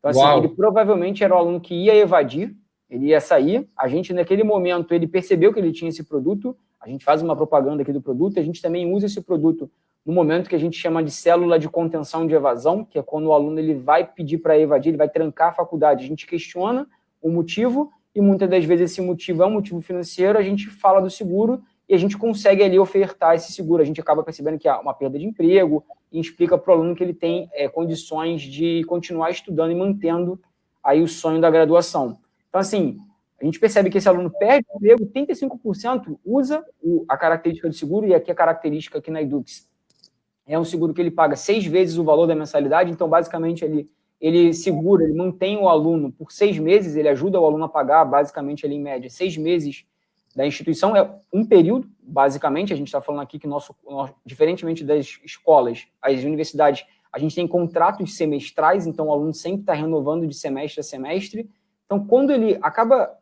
Então, assim, ele provavelmente era um aluno que ia evadir, ele ia sair, a gente, naquele momento, ele percebeu que ele tinha esse produto, a gente faz uma propaganda aqui do produto, a gente também usa esse produto no momento que a gente chama de célula de contenção de evasão, que é quando o aluno ele vai pedir para evadir, ele vai trancar a faculdade. A gente questiona o motivo, e muitas das vezes esse motivo é um motivo financeiro, a gente fala do seguro e a gente consegue ali ofertar esse seguro. A gente acaba percebendo que há uma perda de emprego e explica para o aluno que ele tem condições de continuar estudando e mantendo aí o sonho da graduação. Então, assim, a gente percebe que esse aluno perde o emprego, 35% usa a característica do seguro, e aqui a característica aqui na Edux é um seguro que ele paga 6 vezes o valor da mensalidade, então, basicamente, ele segura, ele mantém o aluno por 6 meses, ele ajuda o aluno a pagar, basicamente, ali, em média, 6 meses da instituição, é um período, basicamente, a gente está falando aqui que diferentemente das escolas, as universidades, a gente tem contratos semestrais, então o aluno sempre está renovando de semestre a semestre. Então, quando ele acaba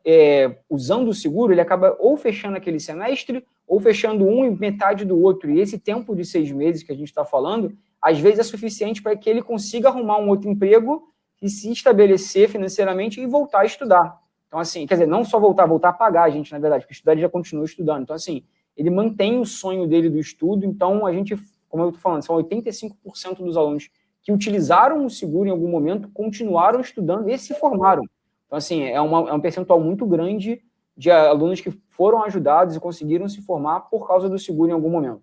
usando o seguro, ele acaba ou fechando aquele semestre, ou fechando um e metade do outro. E esse tempo de 6 meses que a gente está falando, às vezes é suficiente para que ele consiga arrumar um outro emprego e se estabelecer financeiramente e voltar a estudar. Então, assim, quer dizer, não só voltar a pagar a gente, na verdade, porque estudar ele já continua estudando. Então, assim, ele mantém o sonho dele do estudo. Então, a gente, como eu estou falando, são 85% dos alunos que utilizaram o seguro em algum momento, continuaram estudando e se formaram. Então, assim, é um percentual muito grande de alunos que foram ajudados e conseguiram se formar por causa do seguro em algum momento.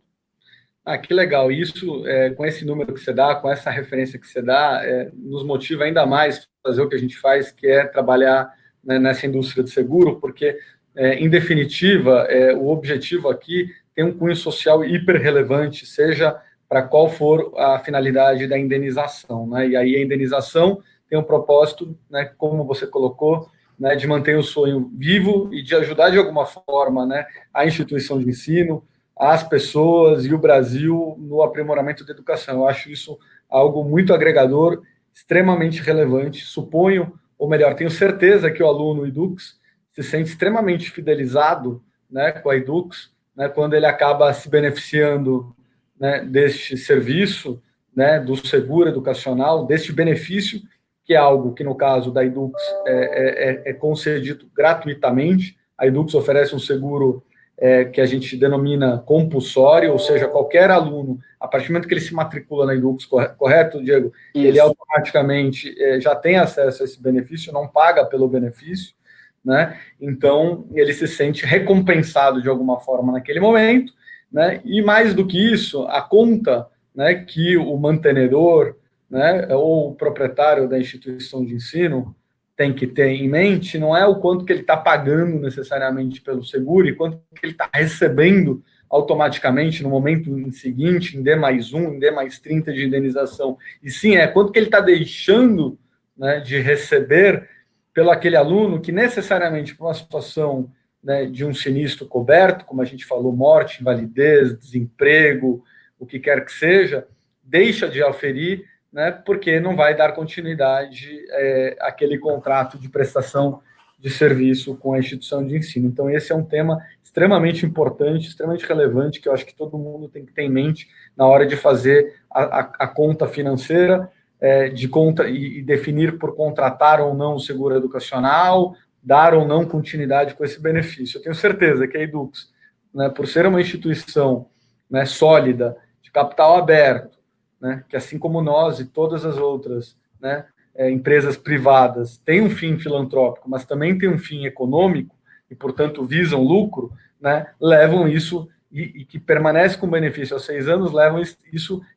Que legal. Isso, com esse número que você dá, com essa referência que você dá, nos motiva ainda mais a fazer o que a gente faz, que é trabalhar, né, nessa indústria de seguro, porque, em definitiva, o objetivo aqui tem um cunho social hiper relevante, seja para qual for a finalidade da indenização, né? E aí a indenização tem um propósito, né, como você colocou, né, de manter o sonho vivo e de ajudar de alguma forma, né, a instituição de ensino, as pessoas e o Brasil no aprimoramento da educação. Eu acho isso algo muito agregador, extremamente relevante. Suponho, ou melhor, tenho certeza que o aluno Edux se sente extremamente fidelizado, né, com a Edux, né, quando ele acaba se beneficiando, né, deste serviço, né, do seguro educacional, deste benefício, que é algo que, no caso da Edux, é concedido gratuitamente. A Edux oferece um seguro que a gente denomina compulsório, ou seja, qualquer aluno, a partir do momento que ele se matricula na Edux, correto, Diego? Isso. Ele automaticamente já tem acesso a esse benefício, não paga pelo benefício, né? Então, ele se sente recompensado de alguma forma naquele momento, né? E mais do que isso, a conta, né, que o mantenedor, né, ou o proprietário da instituição de ensino tem que ter em mente não é o quanto que ele está pagando necessariamente pelo seguro e quanto que ele está recebendo automaticamente no momento seguinte, em D+1, em D+30 de indenização, e sim quanto que ele está deixando, né, de receber pelo aquele aluno que necessariamente, por uma situação, né, de um sinistro coberto, como a gente falou, morte, invalidez, desemprego, o que quer que seja, deixa de aferir, né, porque não vai dar continuidade àquele contrato de prestação de serviço com a instituição de ensino. Então, esse é um tema extremamente importante, extremamente relevante, que eu acho que todo mundo tem que ter em mente na hora de fazer a conta financeira, de conta e definir por contratar ou não o seguro educacional, dar ou não continuidade com esse benefício. Eu tenho certeza que a Edux, né, por ser uma instituição, né, sólida, de capital aberto, né, que assim como nós e todas as outras, né, empresas privadas têm um fim filantrópico, mas também tem um fim econômico e, portanto, visam lucro, né, levam isso e que permanece com benefício há 6 anos, levam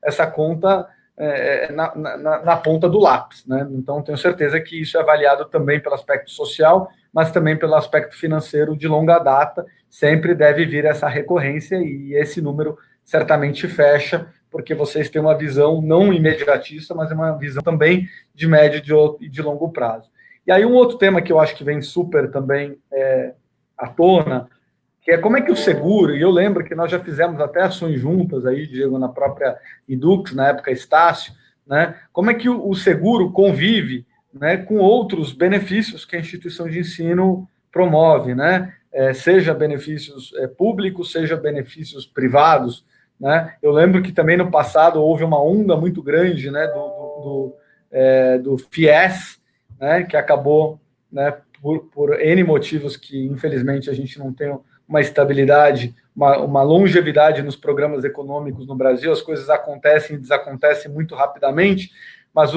essa conta na ponta do lápis, né? Então, tenho certeza que isso é avaliado também pelo aspecto social, mas também pelo aspecto financeiro de longa data. Sempre deve vir essa recorrência e esse número certamente fecha, porque vocês têm uma visão não imediatista, mas é uma visão também de médio e de longo prazo. E aí um outro tema que eu acho que vem super também à tona, que é como é que o seguro, e eu lembro que nós já fizemos até ações juntas aí, Diego, na própria Edux, na época Estácio, né? Como é que o seguro convive, né, com outros benefícios que a instituição de ensino promove, né? Seja benefícios públicos, seja benefícios privados, né? Eu lembro que também no passado houve uma onda muito grande, né, do FIES, né, que acabou, né, por N motivos que infelizmente a gente não tem uma estabilidade, uma longevidade nos programas econômicos no Brasil, as coisas acontecem e desacontecem muito rapidamente, mas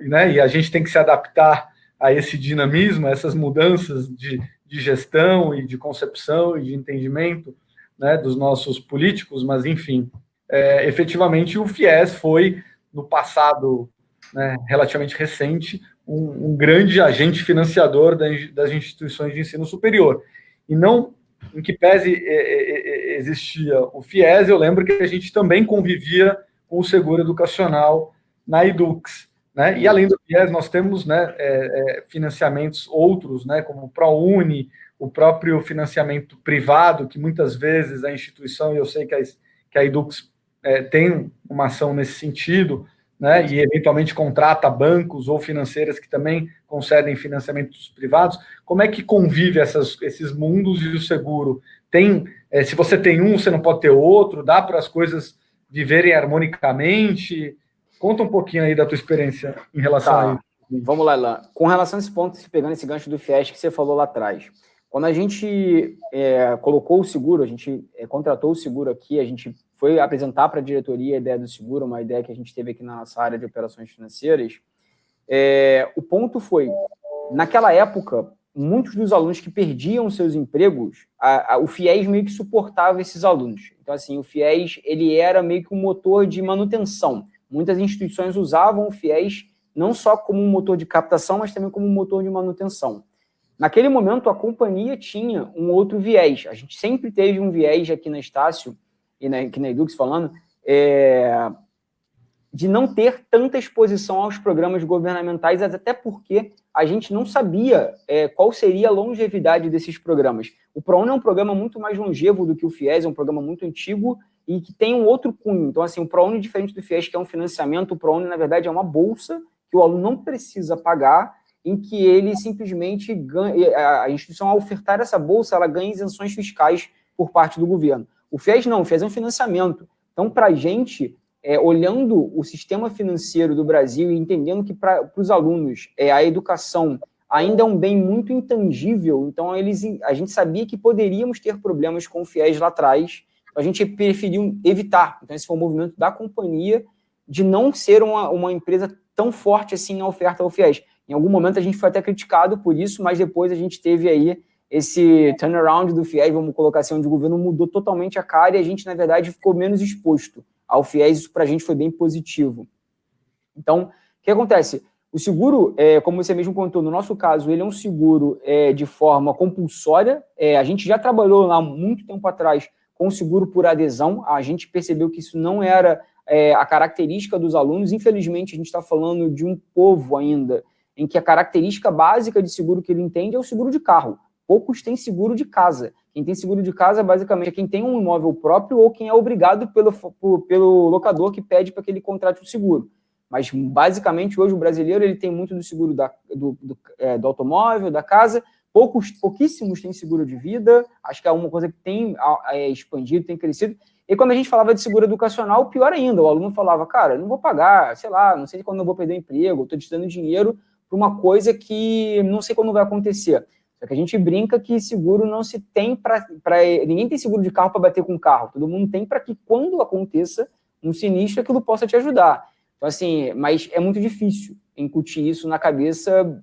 né, e a gente tem que se adaptar a esse dinamismo, a essas mudanças de gestão e de concepção e de entendimento, né, dos nossos políticos, mas enfim, efetivamente o FIES foi, no passado, né, relativamente recente, um grande agente financiador das instituições de ensino superior. E não em que pese existia o FIES, eu lembro que a gente também convivia com o seguro educacional na Edux, né? E além do FIES, nós temos, né, financiamentos outros, né, como o ProUni, o próprio financiamento privado, que muitas vezes a instituição, e eu sei que a Edux tem uma ação nesse sentido, né, e eventualmente contrata bancos ou financeiras que também concedem financiamentos privados. Como é que convive esses mundos e o seguro? Se você tem um, você não pode ter outro? Dá para as coisas viverem harmonicamente? Conta um pouquinho aí da tua experiência em relação a isso. Vamos lá, Elan. Com relação a esse ponto, pegando esse gancho do FIES que você falou lá atrás, quando a gente colocou o seguro, a gente contratou o seguro aqui, a gente foi apresentar para a diretoria a ideia do seguro, uma ideia que a gente teve aqui na nossa área de operações financeiras. O ponto foi, naquela época, muitos dos alunos que perdiam seus empregos, o FIES meio que suportava esses alunos. Então, assim, o FIES, ele era meio que um motor de manutenção. Muitas instituições usavam o FIES não só como um motor de captação, mas também como um motor de manutenção. Naquele momento, a companhia tinha um outro viés. A gente sempre teve um viés aqui na Estácio, e aqui na Edux falando, de não ter tanta exposição aos programas governamentais, até porque a gente não sabia qual seria a longevidade desses programas. O ProUni é um programa muito mais longevo do que o FIES, é um programa muito antigo e que tem um outro cunho. Então, assim, o ProUni, diferente do FIES, que é um financiamento, o ProUni, na verdade, é uma bolsa que o aluno não precisa pagar, em que ele simplesmente ganha, a instituição, ao ofertar essa bolsa, ela ganha isenções fiscais por parte do governo. O FIES não, o FIES é um financiamento. Então, para a gente, olhando o sistema financeiro do Brasil e entendendo que para os alunos a educação ainda é um bem muito intangível, então a gente sabia que poderíamos ter problemas com o FIES lá atrás, a gente preferiu evitar. Então, esse foi um movimento da companhia de não ser uma empresa tão forte assim na oferta ao FIES. Em algum momento a gente foi até criticado por isso, mas depois a gente teve aí esse turnaround do FIES, vamos colocar assim, onde o governo mudou totalmente a cara e a gente, na verdade, ficou menos exposto ao FIES. Isso para a gente foi bem positivo. Então, o que acontece? O seguro, como você mesmo contou, no nosso caso, ele é um seguro de forma compulsória. A gente já trabalhou lá muito tempo atrás com o seguro por adesão. A gente percebeu que isso não era a característica dos alunos. Infelizmente, a gente está falando de um povo ainda em que a característica básica de seguro que ele entende é o seguro de carro. Poucos têm seguro de casa. Quem tem seguro de casa, basicamente, é quem tem um imóvel próprio ou quem é obrigado pelo locador que pede para que ele contrate o seguro. Mas, basicamente, hoje o brasileiro ele tem muito do seguro do automóvel, da casa. Pouquíssimos têm seguro de vida. Acho que é uma coisa que tem expandido, tem crescido. E quando a gente falava de seguro educacional, pior ainda. O aluno falava, cara, eu não vou pagar, sei lá, não sei quando eu vou perder o emprego, estou te dando dinheiro para uma coisa que não sei quando vai acontecer. Só que a gente brinca que seguro não se tem para... Ninguém tem seguro de carro para bater com o carro. Todo mundo tem para que quando aconteça um sinistro, aquilo possa te ajudar. Então, assim, mas é muito difícil incutir isso na cabeça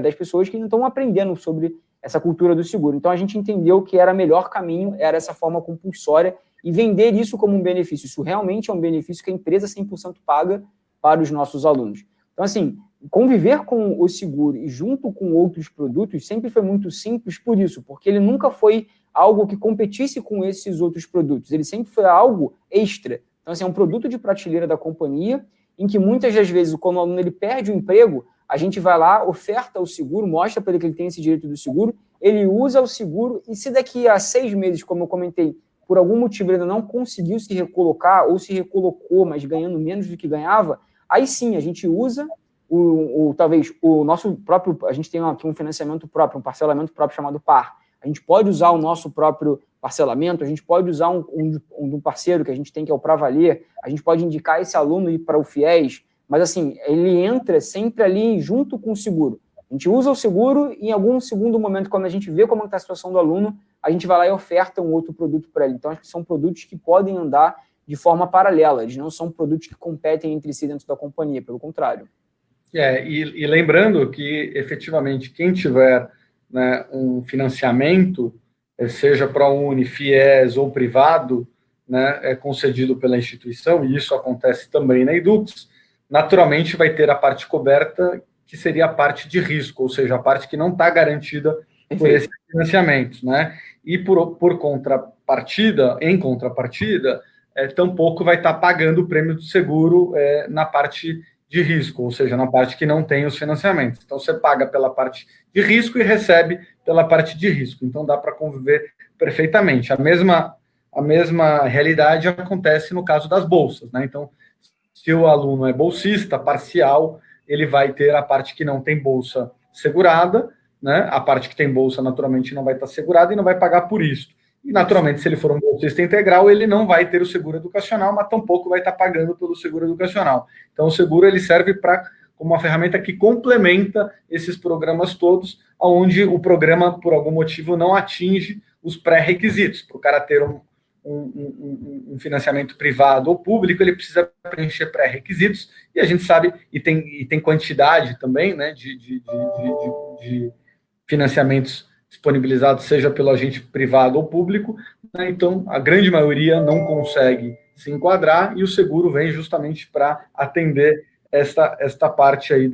das pessoas que não estão aprendendo sobre essa cultura do seguro. Então, a gente entendeu que era o melhor caminho, era essa forma compulsória e vender isso como um benefício. Isso realmente é um benefício que a empresa 100% paga para os nossos alunos. Então, assim, conviver com o seguro e junto com outros produtos sempre foi muito simples por isso, porque ele nunca foi algo que competisse com esses outros produtos, ele sempre foi algo extra. Então, assim, é um produto de prateleira da companhia, em que muitas das vezes, quando o aluno ele perde o emprego, a gente vai lá, oferta o seguro, mostra para ele que ele tem esse direito do seguro, ele usa o seguro, e se daqui a 6 meses, como eu comentei, por algum motivo ele ainda não conseguiu se recolocar, ou se recolocou, mas ganhando menos do que ganhava, aí sim, a gente usa talvez o nosso próprio, a gente tem aqui um financiamento próprio, um parcelamento próprio chamado PAR. A gente pode usar o nosso próprio parcelamento, a gente pode usar um parceiro que a gente tem, que é o Pra Valer, a gente pode indicar esse aluno ir para o FIES, mas assim, ele entra sempre ali junto com o seguro. A gente usa o seguro e em algum segundo momento, quando a gente vê como está a situação do aluno, a gente vai lá e oferta um outro produto para ele. Então, acho que são produtos que podem andar de forma paralela, eles não são produtos que competem entre si dentro da companhia, pelo contrário. E lembrando que, efetivamente, quem tiver, né, um financiamento, seja ProUni, FIES ou privado, né, concedido pela instituição, e isso acontece também na Edux, naturalmente vai ter a parte coberta, que seria a parte de risco, ou seja, a parte que não está garantida por esses financiamentos, né? E por contrapartida, em contrapartida, tampouco vai estar pagando o prêmio do seguro na parte de risco, ou seja, na parte que não tem os financiamentos. Então, você paga pela parte de risco e recebe pela parte de risco. Então, dá para conviver perfeitamente. A mesma realidade acontece no caso das bolsas, né? Então, se o aluno é bolsista parcial, ele vai ter a parte que não tem bolsa segurada, né? A parte que tem bolsa, naturalmente, não vai estar segurada e não vai pagar por isso. E, naturalmente, se ele for um bolsista integral, ele não vai ter o seguro educacional, mas tampouco vai estar pagando pelo seguro educacional. Então, o seguro ele serve como uma ferramenta que complementa esses programas todos, onde o programa, por algum motivo, não atinge os pré-requisitos. Para o cara ter um financiamento privado ou público, ele precisa preencher pré-requisitos, e a gente sabe, e tem quantidade também, né, de financiamentos disponibilizados, seja pelo agente privado ou público, né? Então, a grande maioria não consegue se enquadrar e o seguro vem justamente para atender esta parte aí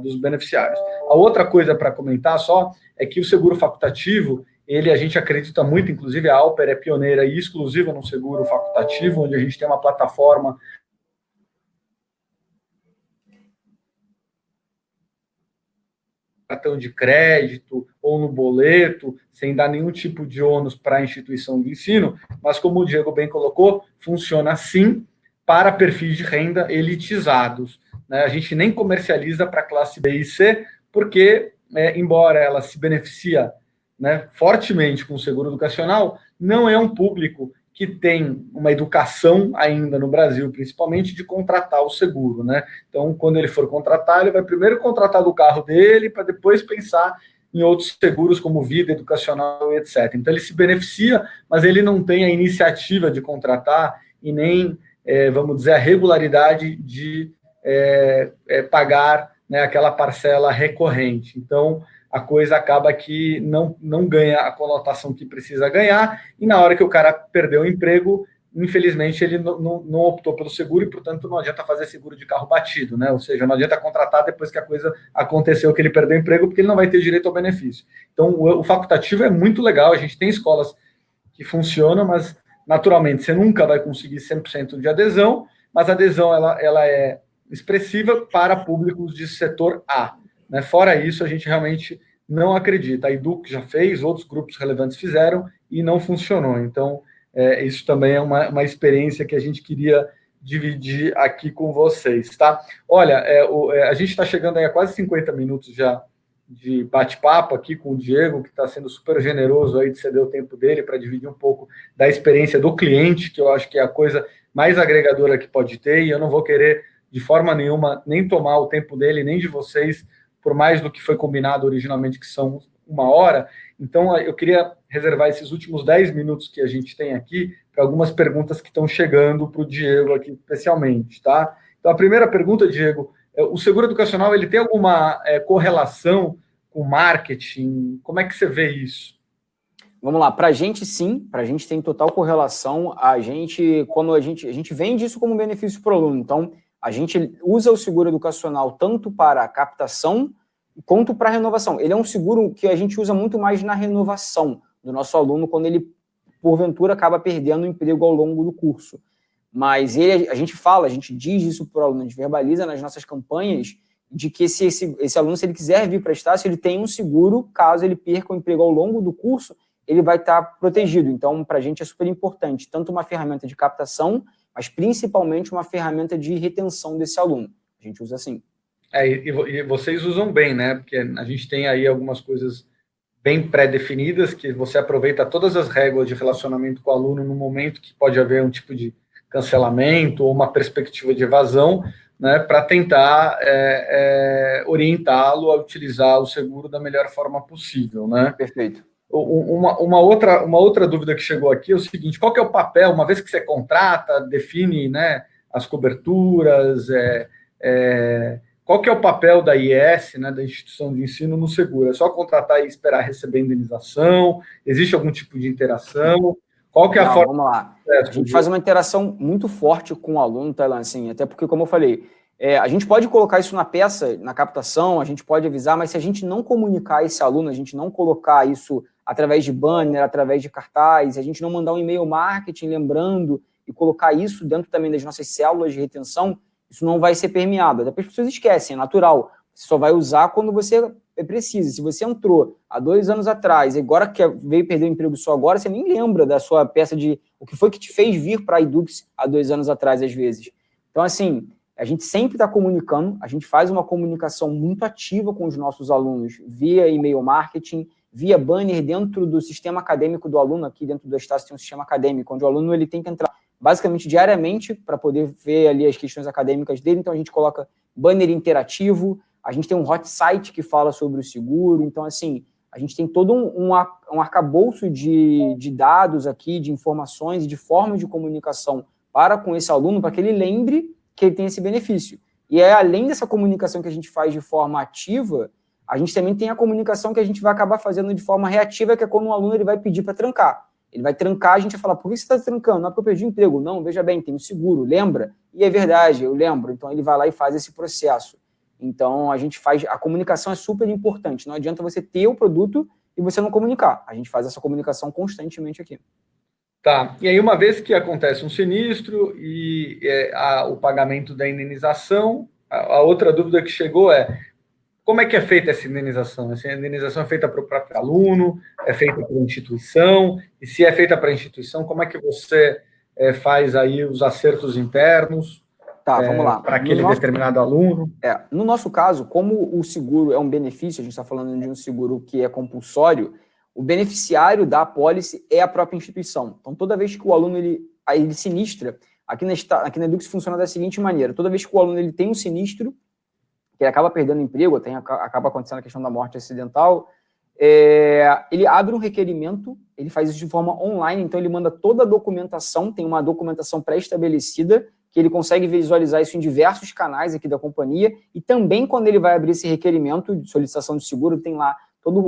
dos beneficiários. A outra coisa para comentar só é que o seguro facultativo, a gente acredita muito, inclusive a Alper é pioneira e exclusiva no seguro facultativo, onde a gente tem uma plataforma cartão de crédito ou no boleto, sem dar nenhum tipo de ônus para a instituição de ensino, mas como o Diego bem colocou, funciona sim para perfis de renda elitizados, né? A gente nem comercializa para classe B e C, porque, embora ela se beneficia, né, fortemente com o seguro educacional, não é um público que tem uma educação ainda no Brasil, principalmente, de contratar o seguro, né? Então, quando ele for contratar, ele vai primeiro contratar do carro dele, para depois pensar em outros seguros, como vida, educacional, etc. Então, ele se beneficia, mas ele não tem a iniciativa de contratar e nem, vamos dizer, a regularidade de pagar, né, aquela parcela recorrente. Então, a coisa acaba que não ganha a conotação que precisa ganhar, e na hora que o cara perdeu o emprego, infelizmente ele não optou pelo seguro, e, portanto, não adianta fazer seguro de carro batido, né? Ou seja, não adianta contratar depois que a coisa aconteceu, que ele perdeu o emprego, porque ele não vai ter direito ao benefício. Então, o facultativo é muito legal, a gente tem escolas que funcionam, mas, naturalmente, você nunca vai conseguir 100% de adesão, mas a adesão ela é expressiva para públicos de setor A. Né? Fora isso, a gente realmente não acredita. A Educ já fez, outros grupos relevantes fizeram e não funcionou. Então, isso também é uma experiência que a gente queria dividir aqui com vocês, tá? Olha, a gente está chegando aí a quase 50 minutos já de bate-papo aqui com o Diego, que está sendo super generoso aí de ceder o tempo dele para dividir um pouco da experiência do cliente, que eu acho que é a coisa mais agregadora que pode ter, e eu não vou querer de forma nenhuma nem tomar o tempo dele, nem de vocês, por mais do que foi combinado originalmente, que são 1 hora. Então, eu queria reservar esses últimos 10 minutos que a gente tem aqui para algumas perguntas que estão chegando para o Diego aqui, especialmente, tá? Então, a primeira pergunta, Diego, o seguro educacional, ele tem alguma correlação com marketing? Como é que você vê isso? Vamos lá, para a gente sim, para a gente tem total correlação. Quando a gente vende isso como benefício para o aluno, então a gente usa o seguro educacional tanto para a captação quanto para a renovação. Ele é um seguro que a gente usa muito mais na renovação do nosso aluno, quando ele, porventura, acaba perdendo o emprego ao longo do curso. Mas a gente diz isso para o aluno, a gente verbaliza nas nossas campanhas de que esse aluno, se ele quiser vir prestar, se ele tem um seguro, caso ele perca o emprego ao longo do curso, ele vai estar protegido. Então, para a gente é super importante, tanto uma ferramenta de captação, mas principalmente uma ferramenta de retenção desse aluno. A gente usa assim. E vocês usam bem, né? Porque a gente tem aí algumas coisas bem pré-definidas, que você aproveita todas as regras de relacionamento com o aluno no momento que pode haver um tipo de cancelamento ou uma perspectiva de evasão, né, para tentar orientá-lo a utilizar o seguro da melhor forma possível, né? Perfeito. Uma outra dúvida que chegou aqui é o seguinte: qual que é o papel, uma vez que você contrata, define, né, as coberturas, qual que é o papel da IES, né, da instituição de ensino, no seguro? É só contratar e esperar receber indenização? Existe algum tipo de interação? Qual que é a forma? Vamos lá. A gente faz uma interação muito forte com o aluno, Tailan, assim, até porque, como eu falei, a gente pode colocar isso na peça, na captação, a gente pode avisar, mas se a gente não comunicar esse aluno, a gente não colocar isso através de banner, através de cartaz, a gente não mandar um e-mail marketing lembrando e colocar isso dentro também das nossas células de retenção, isso não vai ser permeado. Depois as pessoas esquecem, é natural. Você só vai usar quando você precisa. Se você entrou há 2 anos atrás e agora que veio perder o emprego só agora, você nem lembra da sua peça de o que foi que te fez vir para a Edux há 2 anos atrás, às vezes. Então, assim, a gente sempre está comunicando, a gente faz uma comunicação muito ativa com os nossos alunos via e-mail marketing, via banner dentro do sistema acadêmico do aluno. Aqui dentro do Estácio tem um sistema acadêmico, onde o aluno ele tem que entrar basicamente diariamente para poder ver ali as questões acadêmicas dele. Então, a gente coloca banner interativo, a gente tem um hot site que fala sobre o seguro. Então, assim, a gente tem todo um arcabouço de dados aqui, de informações e de formas de comunicação para com esse aluno, para que ele lembre que ele tem esse benefício. E além dessa comunicação que a gente faz de forma ativa, A gente também tem a comunicação que a gente vai acabar fazendo de forma reativa, que é quando um aluno ele vai pedir para trancar. Ele vai trancar, a gente vai falar, por que você está trancando? Não é porque eu perdi o emprego. Não, veja bem, tem um seguro, lembra? E é verdade, eu lembro. Então, ele vai lá e faz esse processo. Então, a gente faz... A comunicação é super importante. Não adianta você ter o produto e você não comunicar. A gente faz essa comunicação constantemente aqui. Tá. E aí, uma vez que acontece um sinistro e o pagamento da indenização, a outra dúvida que chegou é como é que é feita essa indenização? Essa indenização é feita para o próprio aluno, é feita para a instituição, e se é feita para a instituição, como é que você faz aí os acertos internos? Tá, vamos lá. Para aquele determinado aluno? No nosso caso, como o seguro é um benefício, a gente está falando de um seguro que é compulsório, o beneficiário da apólice é a própria instituição. Então, toda vez que o aluno ele sinistra, aqui na Edux funciona da seguinte maneira: toda vez que o aluno ele tem um sinistro, que ele acaba perdendo o emprego, acaba acontecendo a questão da morte acidental, ele abre um requerimento, ele faz isso de forma online, então ele manda toda a documentação, tem uma documentação pré-estabelecida, que ele consegue visualizar isso em diversos canais aqui da companhia, e também quando ele vai abrir esse requerimento de solicitação de seguro, tem lá toda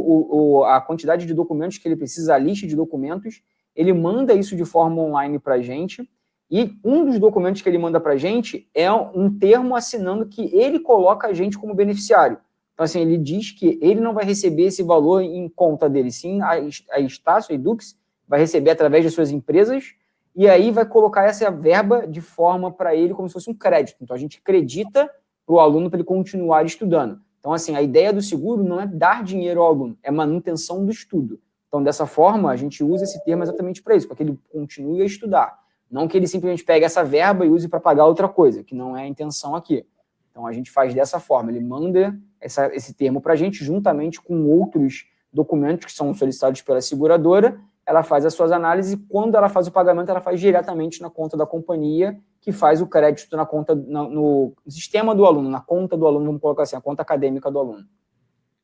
a quantidade de documentos que ele precisa, a lista de documentos, ele manda isso de forma online para a gente, e um dos documentos que ele manda para a gente é um termo assinando que ele coloca a gente como beneficiário. Então, assim, ele diz que ele não vai receber esse valor em conta dele, sim, a Estácio, a Edux, vai receber através das suas empresas, e aí vai colocar essa verba de forma para ele como se fosse um crédito. Então, a gente acredita para o aluno para ele continuar estudando. Então, assim, a ideia do seguro não é dar dinheiro ao aluno, é manutenção do estudo. Então, dessa forma, a gente usa esse termo exatamente para isso, para que ele continue a estudar. Não que ele simplesmente pegue essa verba e use para pagar outra coisa, que não é a intenção aqui. Então, a gente faz dessa forma, ele manda esse termo para a gente, juntamente com outros documentos que são solicitados pela seguradora, ela faz as suas análises e quando ela faz o pagamento, ela faz diretamente na conta da companhia, que faz o crédito na conta, no sistema do aluno, na conta do aluno, vamos colocar assim, a conta acadêmica do aluno.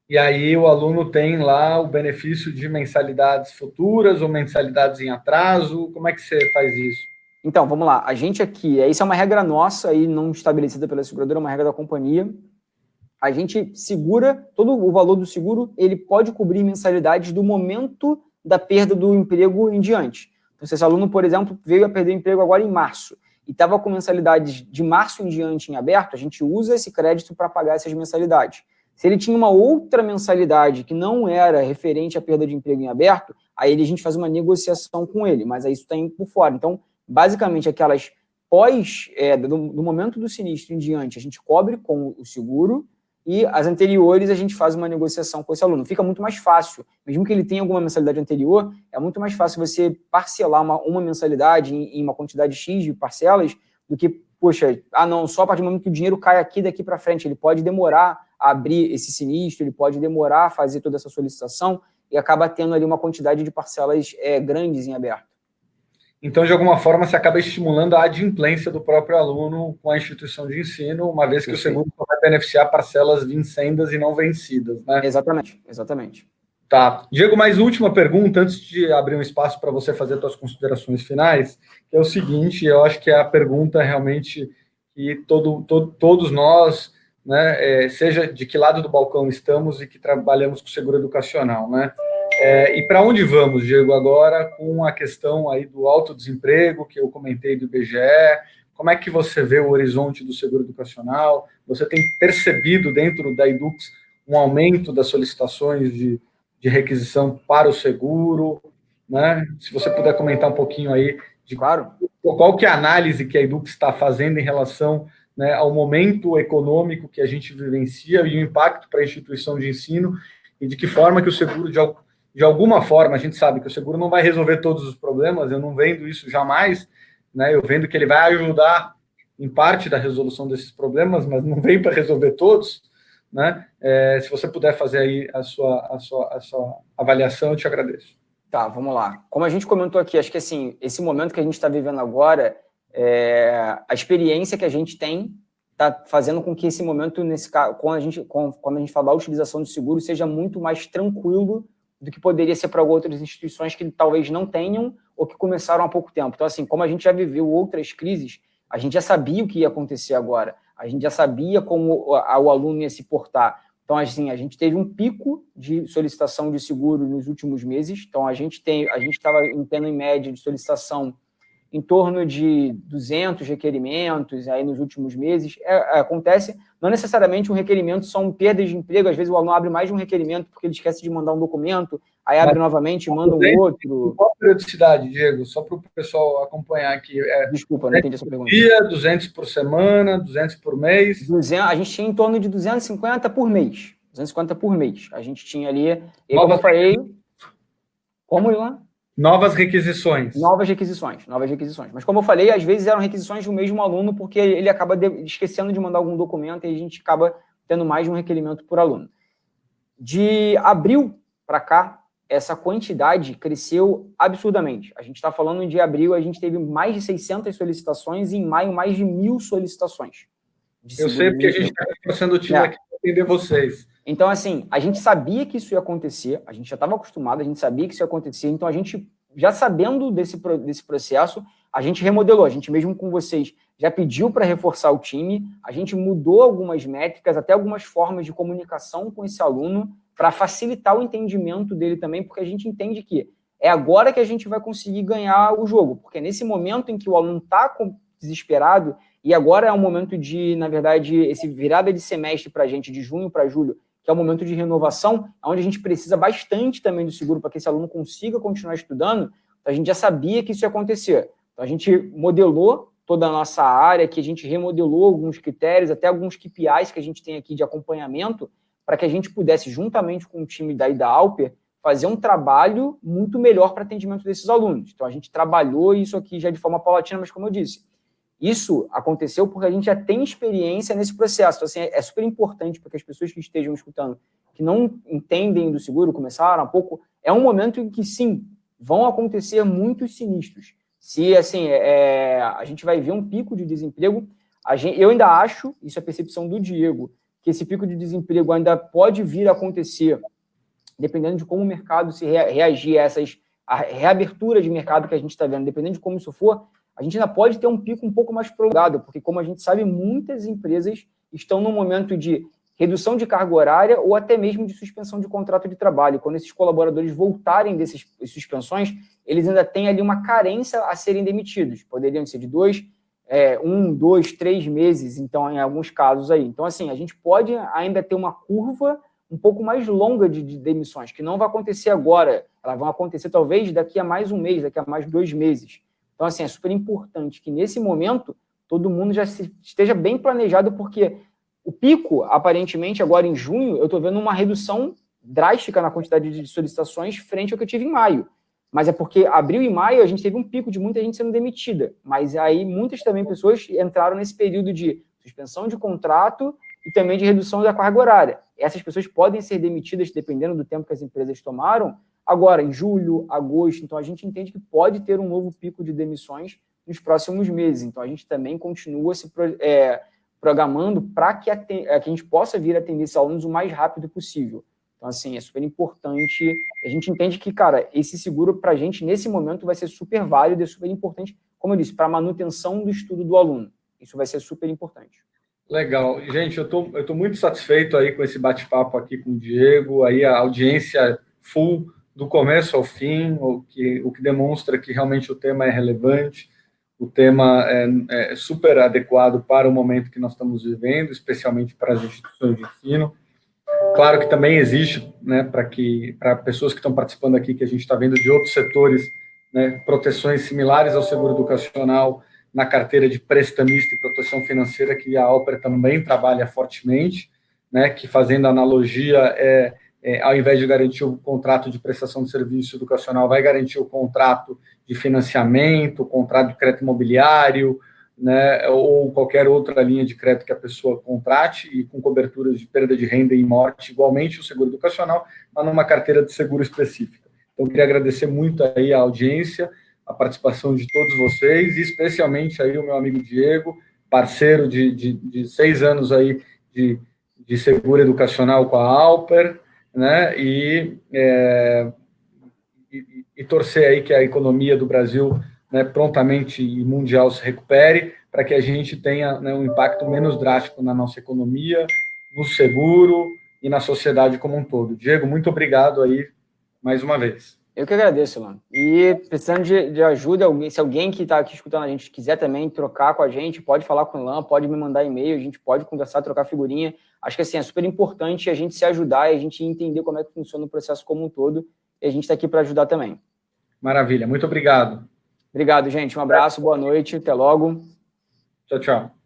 E aí o aluno tem lá o benefício de mensalidades futuras ou mensalidades em atraso? Como é que você faz isso? Então, vamos lá. A gente aqui, isso é uma regra nossa, aí não estabelecida pela seguradora, é uma regra da companhia. A gente segura, todo o valor do seguro, ele pode cobrir mensalidades do momento da perda do emprego em diante. Então, se esse aluno, por exemplo, veio a perder o emprego agora em março e estava com mensalidades de março em diante em aberto, a gente usa esse crédito para pagar essas mensalidades. Se ele tinha uma outra mensalidade que não era referente à perda de emprego em aberto, aí a gente faz uma negociação com ele, mas aí isso está indo por fora. Então, basicamente, aquelas do momento do sinistro em diante, a gente cobre com o seguro, e as anteriores a gente faz uma negociação com esse aluno. Fica muito mais fácil, mesmo que ele tenha alguma mensalidade anterior, é muito mais fácil você parcelar uma mensalidade em uma quantidade X de parcelas, do que, poxa, não, só a partir do momento que o dinheiro cai aqui daqui para frente, ele pode demorar a abrir esse sinistro, ele pode demorar a fazer toda essa solicitação, e acaba tendo ali uma quantidade de parcelas grandes em aberto. Então, de alguma forma, você acaba estimulando a adimplência do próprio aluno com a instituição de ensino, uma vez que o seguro vai beneficiar parcelas vincendas e não vencidas, né? Exatamente, exatamente. Tá. Diego, mais última pergunta, antes de abrir um espaço para você fazer suas considerações finais, que é o seguinte, eu acho que é a pergunta realmente que todos nós, né, seja de que lado do balcão estamos e que trabalhamos com seguro educacional, né? E para onde vamos, Diego, agora com a questão aí do alto desemprego, que eu comentei do IBGE, como é que você vê o horizonte do seguro educacional? Você tem percebido dentro da Edux um aumento das solicitações de requisição para o seguro, né? Se você puder comentar um pouquinho aí de qual que é a análise que a Edux está fazendo em relação, né, ao momento econômico que a gente vivencia e o impacto para a instituição de ensino e de que forma que o seguro, de alguma forma, a gente sabe que o seguro não vai resolver todos os problemas, eu não vendo isso jamais, né? Eu vendo que ele vai ajudar em parte da resolução desses problemas, mas não vem para resolver todos, né? Se você puder fazer aí a sua avaliação, eu te agradeço. Tá, vamos lá. Como a gente comentou aqui, acho que assim, esse momento que a gente está vivendo agora, a experiência que a gente tem está fazendo com que esse momento, nesse caso, quando a gente fala da utilização do seguro, seja muito mais tranquilo do que poderia ser para outras instituições que talvez não tenham ou que começaram há pouco tempo. Então, assim, como a gente já viveu outras crises, a gente já sabia o que ia acontecer agora, a gente já sabia como o aluno ia se portar. Então, assim, a gente teve um pico de solicitação de seguro nos últimos meses. Então, a gente estava tendo em média de solicitação em torno de 200 requerimentos aí nos últimos meses. Acontece, não necessariamente um requerimento são perdas de emprego, às vezes o aluno abre mais de um requerimento porque ele esquece de mandar um documento, aí abre novamente e manda um outro. Qual a periodicidade, Diego? Só para o pessoal acompanhar aqui. Desculpa, não entendi essa pergunta. Dia, 200 por semana, 200 por mês? 200, a gente tinha em torno de 250 por mês. 250 por mês. A gente tinha ali... E como eu falei... Como, Ilan? Novas requisições. Novas requisições. Mas como eu falei, às vezes eram requisições do mesmo aluno, porque ele acaba esquecendo de mandar algum documento e a gente acaba tendo mais de um requerimento por aluno. De abril para cá, essa quantidade cresceu absurdamente. A gente está falando de abril, a gente teve mais de 600 solicitações e em maio mais de 1.000 solicitações. Eu sei porque a gente está reforçando o time aqui para atender vocês. Então, assim, a gente sabia que isso ia acontecer, a gente já estava acostumado, a gente sabia que isso ia acontecer, então a gente, já sabendo desse processo, a gente remodelou, a gente mesmo com vocês já pediu para reforçar o time, a gente mudou algumas métricas, até algumas formas de comunicação com esse aluno, para facilitar o entendimento dele também, porque a gente entende que é agora que a gente vai conseguir ganhar o jogo, porque nesse momento em que o aluno está desesperado, e agora é um momento de, na verdade, esse virada de semestre para a gente, de junho para julho, que é um momento de renovação, onde a gente precisa bastante também do seguro para que esse aluno consiga continuar estudando, então a gente já sabia que isso ia acontecer. Então a gente modelou toda a nossa área, que a gente remodelou alguns critérios, até alguns KPIs que a gente tem aqui de acompanhamento, para que a gente pudesse, juntamente com o time da Alper, fazer um trabalho muito melhor para atendimento desses alunos. Então a gente trabalhou isso aqui já de forma paulatina, mas como eu disse, isso aconteceu porque a gente já tem experiência nesse processo. Então, assim, é super importante para que as pessoas que estejam escutando, que não entendem do seguro, começaram há pouco, é um momento em que, sim, vão acontecer muitos sinistros. Se, assim, a gente vai ver um pico de desemprego, eu ainda acho, isso é a percepção do Diego, que esse pico de desemprego ainda pode vir a acontecer, dependendo de como o mercado se reagir a reabertura de mercado que a gente está vendo, dependendo de como isso for, a gente ainda pode ter um pico um pouco mais prolongado, porque, como a gente sabe, muitas empresas estão num momento de redução de carga horária ou até mesmo de suspensão de contrato de trabalho. Quando esses colaboradores voltarem dessas suspensões, eles ainda têm ali uma carência a serem demitidos. Poderiam ser de 2, 2, 3 meses, então, em alguns casos aí. Então, assim, a gente pode ainda ter uma curva um pouco mais longa de demissões, que não vai acontecer agora, elas vão acontecer talvez daqui a mais um mês, daqui a mais 2 meses. Então, assim, é super importante que nesse momento todo mundo já esteja bem planejado, porque o pico, aparentemente, agora em junho, eu estou vendo uma redução drástica na quantidade de solicitações frente ao que eu tive em maio. Mas é porque abril e maio a gente teve um pico de muita gente sendo demitida. Mas aí muitas também pessoas entraram nesse período de suspensão de contrato e também de redução da carga horária. Essas pessoas podem ser demitidas dependendo do tempo que as empresas tomaram, agora em julho, agosto. Então a gente entende que pode ter um novo pico de demissões nos próximos meses. Então a gente também continua se programando para que a gente possa vir atender esses alunos o mais rápido possível. Então, assim, é super importante. A gente entende que, cara, esse seguro para a gente, nesse momento, vai ser super válido, é super importante, como eu disse, para a manutenção do estudo do aluno. Isso vai ser super importante. Legal. Gente, eu tô muito satisfeito aí com esse bate-papo aqui com o Diego, aí a audiência full do começo ao fim, o que demonstra que realmente o tema é relevante, o tema é super adequado para o momento que nós estamos vivendo, especialmente para as instituições de ensino. Claro que também existe, né, para pessoas que estão participando aqui, que a gente está vendo de outros setores, né, proteções similares ao seguro educacional na carteira de prestamista e proteção financeira, que a Alper também trabalha fortemente, né, que, fazendo analogia, ao invés de garantir o contrato de prestação de serviço educacional, vai garantir o contrato de financiamento, o contrato de crédito imobiliário, né, ou qualquer outra linha de crédito que a pessoa contrate, e com coberturas de perda de renda e morte, igualmente o seguro educacional, mas numa carteira de seguro específica. Então, eu queria agradecer muito aí a audiência, a participação de todos vocês, e especialmente aí o meu amigo Diego, parceiro de 6 anos aí de seguro educacional com a Alper, né, e torcer aí que a economia do Brasil, né, prontamente e mundial se recupere, para que a gente tenha, né, um impacto menos drástico na nossa economia, no seguro e na sociedade como um todo. Diego, muito obrigado aí mais uma vez. Eu que agradeço, Ilan. E precisando de ajuda, se alguém que está aqui escutando a gente quiser também trocar com a gente, pode falar com o Ilan, pode me mandar e-mail, a gente pode conversar, trocar figurinha. Acho que assim, é super importante a gente se ajudar e a gente entender como é que funciona o processo como um todo. E a gente está aqui para ajudar também. Maravilha, muito obrigado. Obrigado, gente. Um abraço, boa noite, até logo. Tchau, tchau.